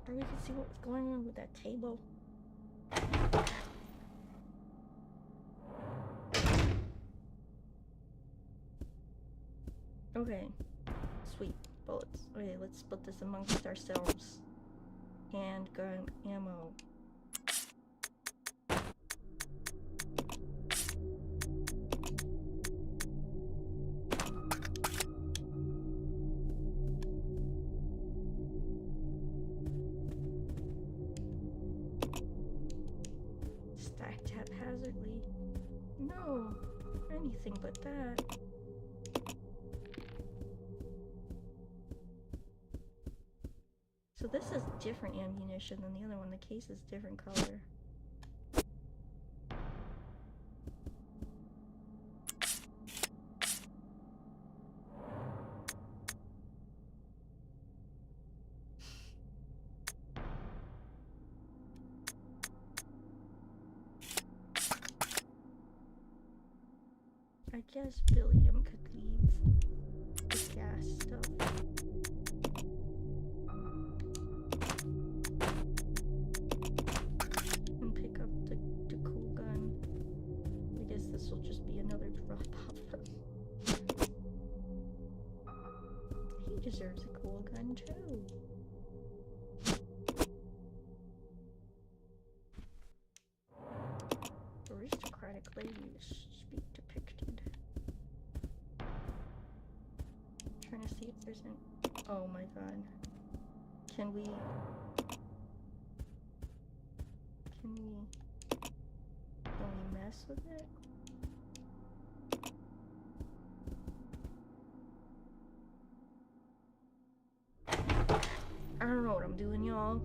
Or we could see what was going on with that table. Okay. Sweet. Bullets. Okay, let's split this amongst ourselves. Handgun ammo. Stacked haphazardly. No, anything but that. So this is different ammunition than the other one. The case is different color. I guess Billiam could leave the gas stuff. And pick up the cool gun. I guess this will just be another drop off. He deserves a cool gun too. Aristocratic ladies speak depicted. Trying to see if there's an. Oh my god. Can we mess with it? I don't know what I'm doing, y'all.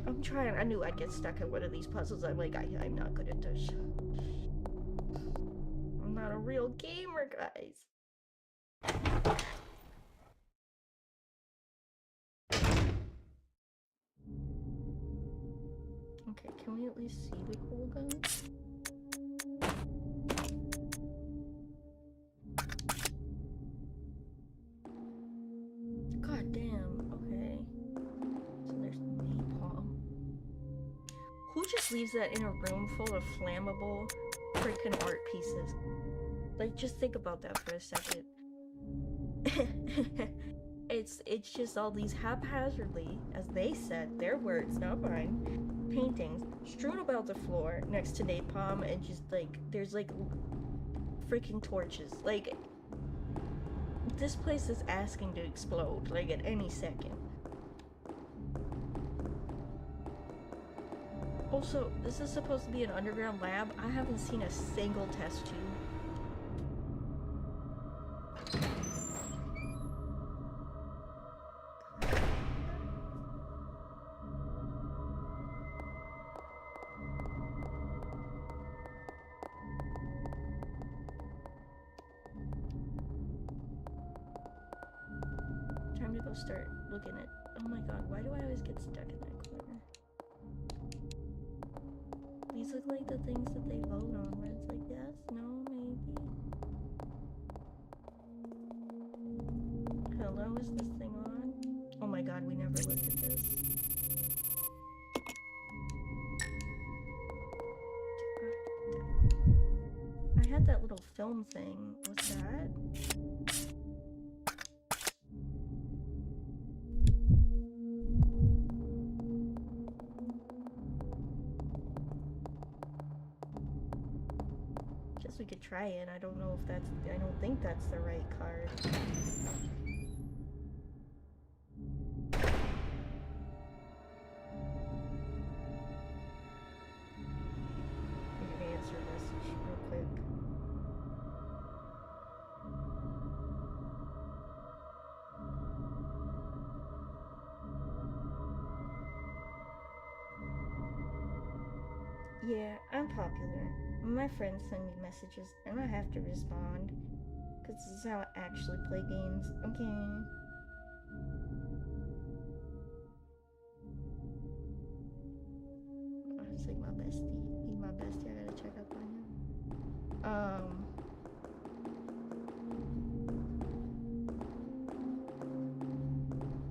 I'm trying. I knew I'd get stuck in one of these puzzles. I'm like, I'm not good at this. I'm not a real gamer, guys. Okay, can we at least see the cool gun? God damn, okay. So there's napalm. Who just leaves that in a room full of flammable freaking art pieces? Like, just think about that for a second. It's just all these haphazardly, as they said, their words, not mine, paintings strewn about the floor next to napalm, and just like there's like freaking torches. Like, this place is asking to explode like at any second. Also, this is supposed to be an underground lab. I haven't seen a single test tube. Time to go start looking at. Oh my god, why do I always get stuck in that corner? These look like the things that they vote on, where it's like yes, no, maybe. Hello, is this thing on? Oh my god, we never looked at this. I film thing. What's that? Guess we could try it. I don't know if that's... I don't think that's the right card. Answer message real quick. Yeah, I'm popular. My friends send me messages and I have to respond. Because this is how I actually play games. Okay. It's like my bestie. He's my bestie. I gotta check up on him.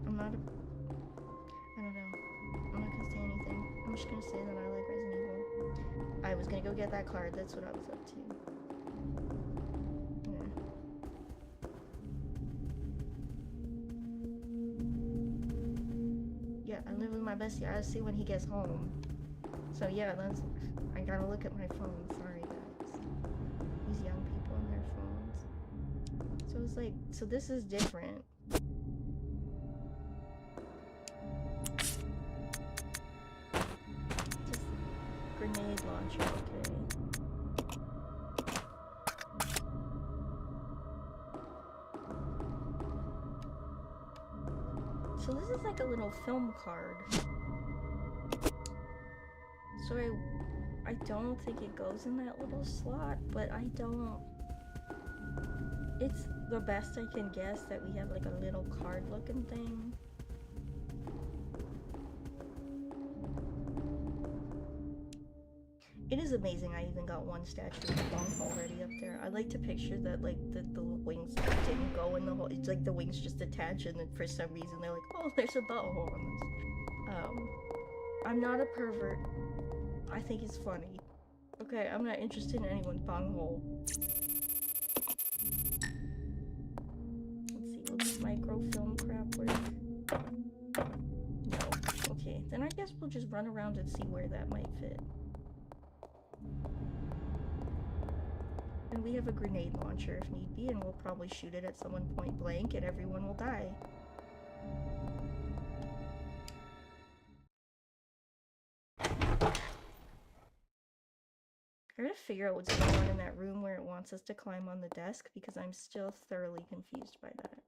I'm not a... I don't know. I'm not gonna say anything. I'm just gonna say that I like Resident Evil. I was gonna go get that card. That's what I was up to. Yeah, I live with my bestie. I'll see when he gets home. So yeah, that's... I gotta look at my phone. Sorry, guys. These young people and their phones. So it's like... So this is different. Just grenade launcher, okay. So this is like a little film card. So I don't think it goes in that little slot, but I don't... It's the best I can guess that we have like a little card looking thing. It is amazing I even got one statue of the bunghole already up there. I like to picture that like the wings didn't go in the hole. It's like the wings just attach and then for some reason they're like, oh, there's a butthole on this. I'm not a pervert. I think it's funny. Okay, I'm not interested in anyone's bunghole. Let's see, will this microfilm crap work? No. Okay, then I guess we'll just run around and see where that might fit. And we have a grenade launcher if need be, and we'll probably shoot it at someone point blank and everyone will die. I gotta figure out what's going on in that room where it wants us to climb on the desk, because I'm still thoroughly confused by that.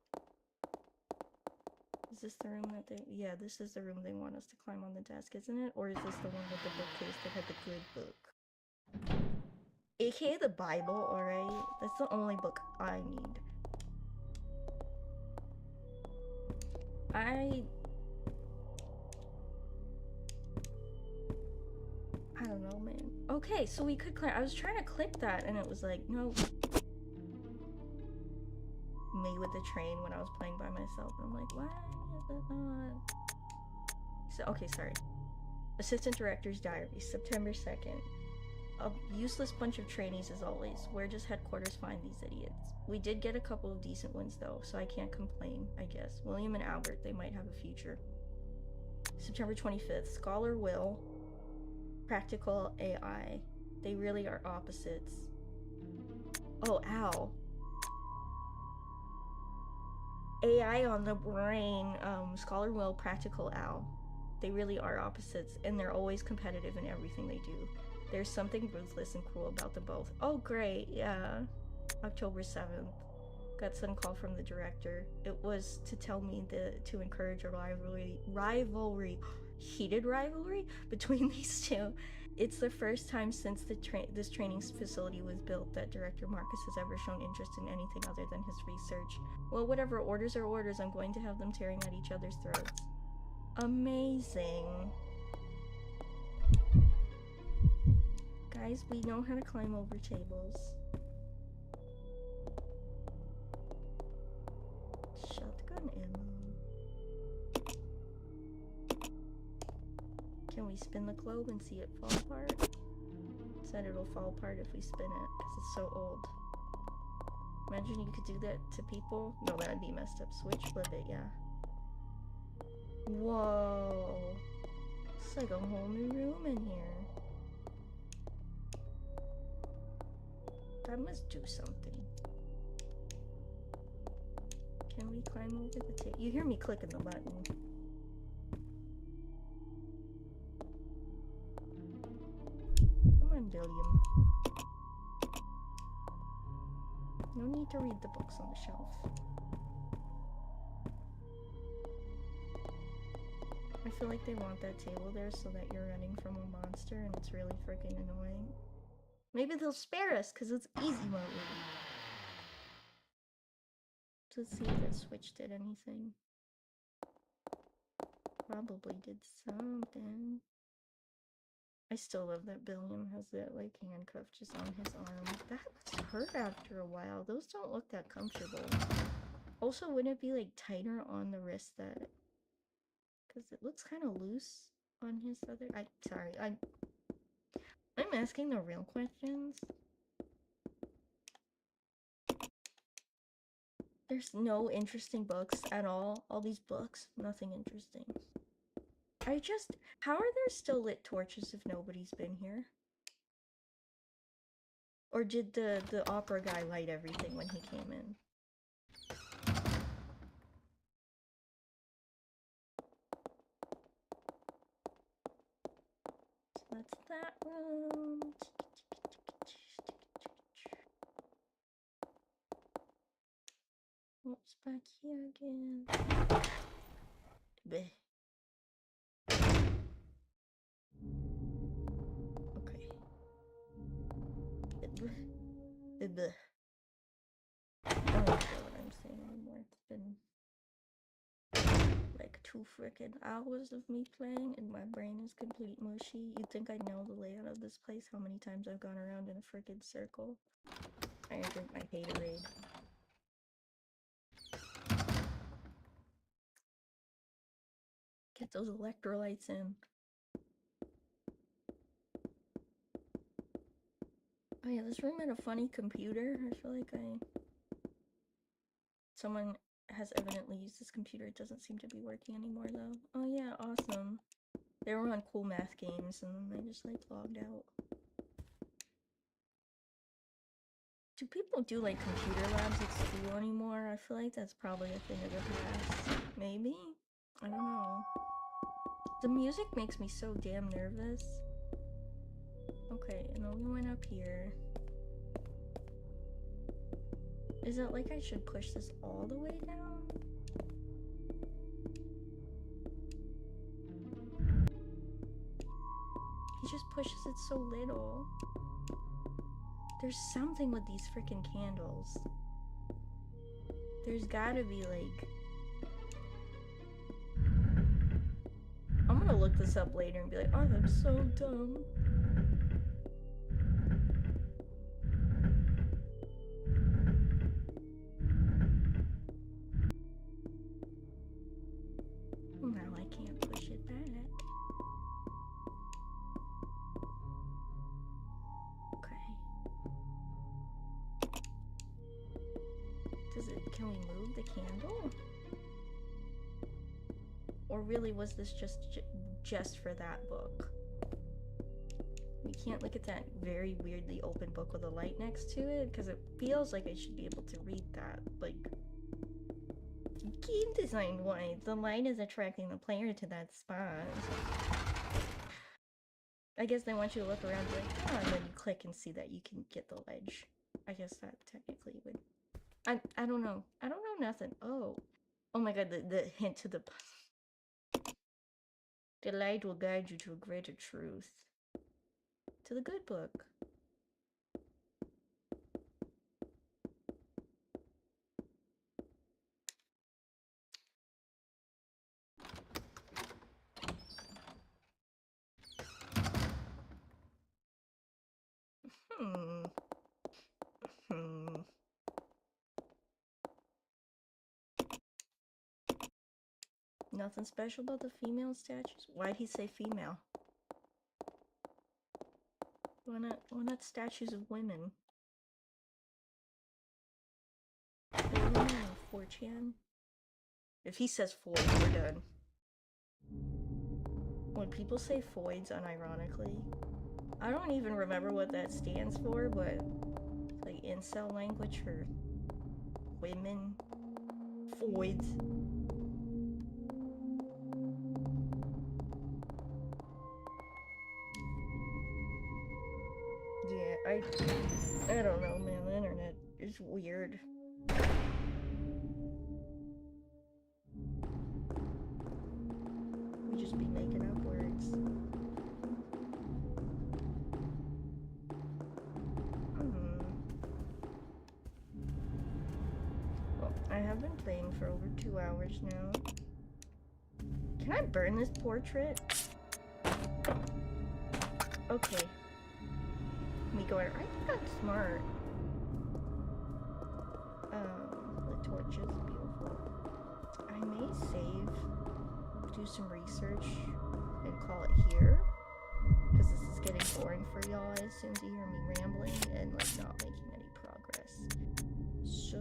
Is this the room that they... Yeah, this is the room they want us to climb on the desk, isn't it? Or is this the one with the bookcase that had the good book? AKA the Bible, alright? That's the only book I need. I don't know, man. Okay, so we could climb. I was trying to click that and it was like, no. Me with the train when I was playing by myself. And I'm like, why is it not? So, okay, sorry. Assistant Director's Diary, September 2nd. A useless bunch of trainees as always. Where does headquarters find these idiots? We did get a couple of decent ones though, so I can't complain, I guess. William and Albert, they might have a future. September 25th. Scholar Will. Practical AI. They really are opposites. Oh, ow. AI on the brain. Scholar Will, Practical Owl. They really are opposites, and they're always competitive in everything they do. There's something ruthless and cruel about them both. Oh, great, yeah. October 7th. Got some call from the director. It was to tell me to encourage a heated rivalry between these two. It's the first time since this training facility was built that Director Marcus has ever shown interest in anything other than his research. Well, whatever, orders are orders. I'm going to have them tearing at each other's throats. Amazing. Guys, we know how to climb over tables. Shotgun ammo. Can we spin the globe and see it fall apart? It said it'll fall apart if we spin it, because it's so old. Imagine you could do that to people. No, that'd be messed up. Switch, flip it, yeah. Whoa. It's like a whole new room in here. That must do something. Can we climb over the table? You hear me clicking the button. Come on, Billiam. No need to read the books on the shelf. I feel like they want that table there so that you're running from a monster and it's really freaking annoying. Maybe they'll spare us because it's easy mode. Let's see if that switch did anything. Probably did something. I still love that Billiam has that like handcuff just on his arm. That must hurt after a while. Those don't look that comfortable. Also, wouldn't it be like tighter on the wrist that... Because it looks kind of loose on his other... I'm asking the real questions. There's no interesting books at all. All these books, nothing interesting. How are there still lit torches if nobody's been here? Or did the opera guy light everything when he came in? So that's that room. What's back here again? Bleh. Okay. Bleh. I don't know what I'm saying anymore. It's been like 2 frickin' hours of me playing and my brain is complete mushy. You'd think I know the layout of this place, how many times I've gone around in a frickin' circle. I drink my Haterade. Get those electrolytes in. Oh yeah, this room had a funny computer. I feel like someone has evidently used this computer. It doesn't seem to be working anymore though. Oh yeah, awesome. They were on cool math games and then they just like logged out. Do people do like computer labs at school anymore? I feel like that's probably a thing of the past. Maybe? I don't know. The music makes me so damn nervous. Okay, and then we went up here. Is it like I should push this all the way down? He just pushes it so little. There's something with these freaking candles. There's gotta be like... I'm gonna look this up later and be like, oh, I'm so dumb. Now I can't push it back. Can we move the candle? Or really was this just for that book? We can't look at that very weirdly open book with a light next to it, because it feels like I should be able to read that. Like, game design wise, the light is attracting the player to that spot. I guess they want you to look around and be like, oh, and then you click and see that you can get the ledge. I guess that technically would... I don't know. I don't know nothing. Oh my god, the hint to the... The light will guide you to a greater truth. To the good book. Nothing special about the female statues? Why'd he say female? Why not statues of women? 4chan. If he says Floyd, we're done. When people say Foids unironically, I don't even remember what that stands for, but it's like incel language for women. Foids. Yeah, I don't know, man. The internet is weird. We just be making up words. Well, I have been playing for over 2 hours now. Can I burn this portrait? Okay. Me going, I think I'm smart. The torch is beautiful. I may save, do some research, and call it here. Because this is getting boring for y'all as soon as you hear me rambling and like not making any progress. So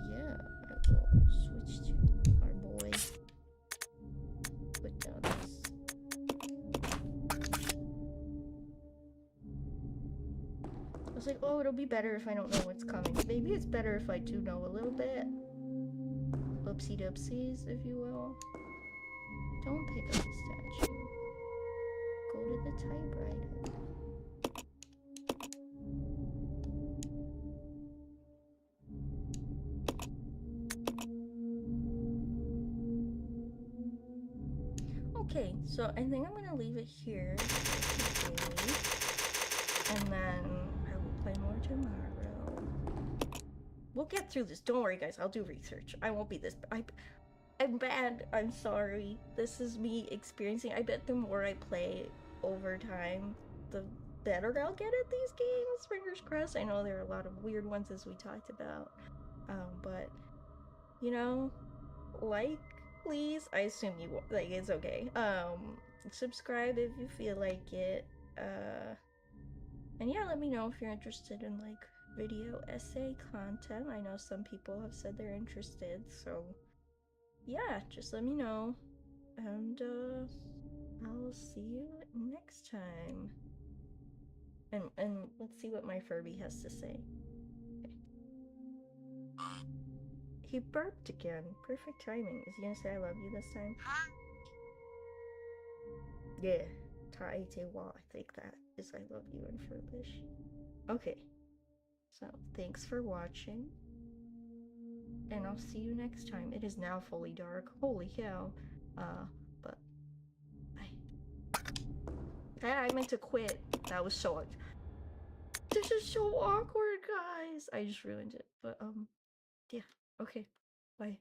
yeah, I will switch to our boy. Put down this. I was like, oh, it'll be better if I don't know what's coming. Maybe it's better if I do know a little bit. Oopsie doopsies, if you will. Don't pick up the statue. Go to the typewriter. Okay, so I think I'm gonna leave it here today, and then I will play more tomorrow. We'll get through this. Don't worry, guys. I'll do research. I won't be this. I'm bad. I'm sorry. This is me experiencing. I bet the more I play over time, the better I'll get at these games. Fingers crossed. I know there are a lot of weird ones as we talked about, but you know, like, please. I assume you will. Like, it's okay. Subscribe if you feel like it. And yeah, let me know if you're interested in like video essay content. I know some people have said they're interested, so yeah, just let me know, and I'll see you next time. And let's see what my Furby has to say. Okay. He burped again. Perfect timing. Is he gonna say I love you this time? Yeah. Ta'itewa, I think that is I love you in Furbish. Okay. So, thanks for watching. And I'll see you next time. It is now fully dark. Holy cow. But I meant to quit. That was so this is so awkward, guys. I just ruined it. But yeah. Okay. Bye.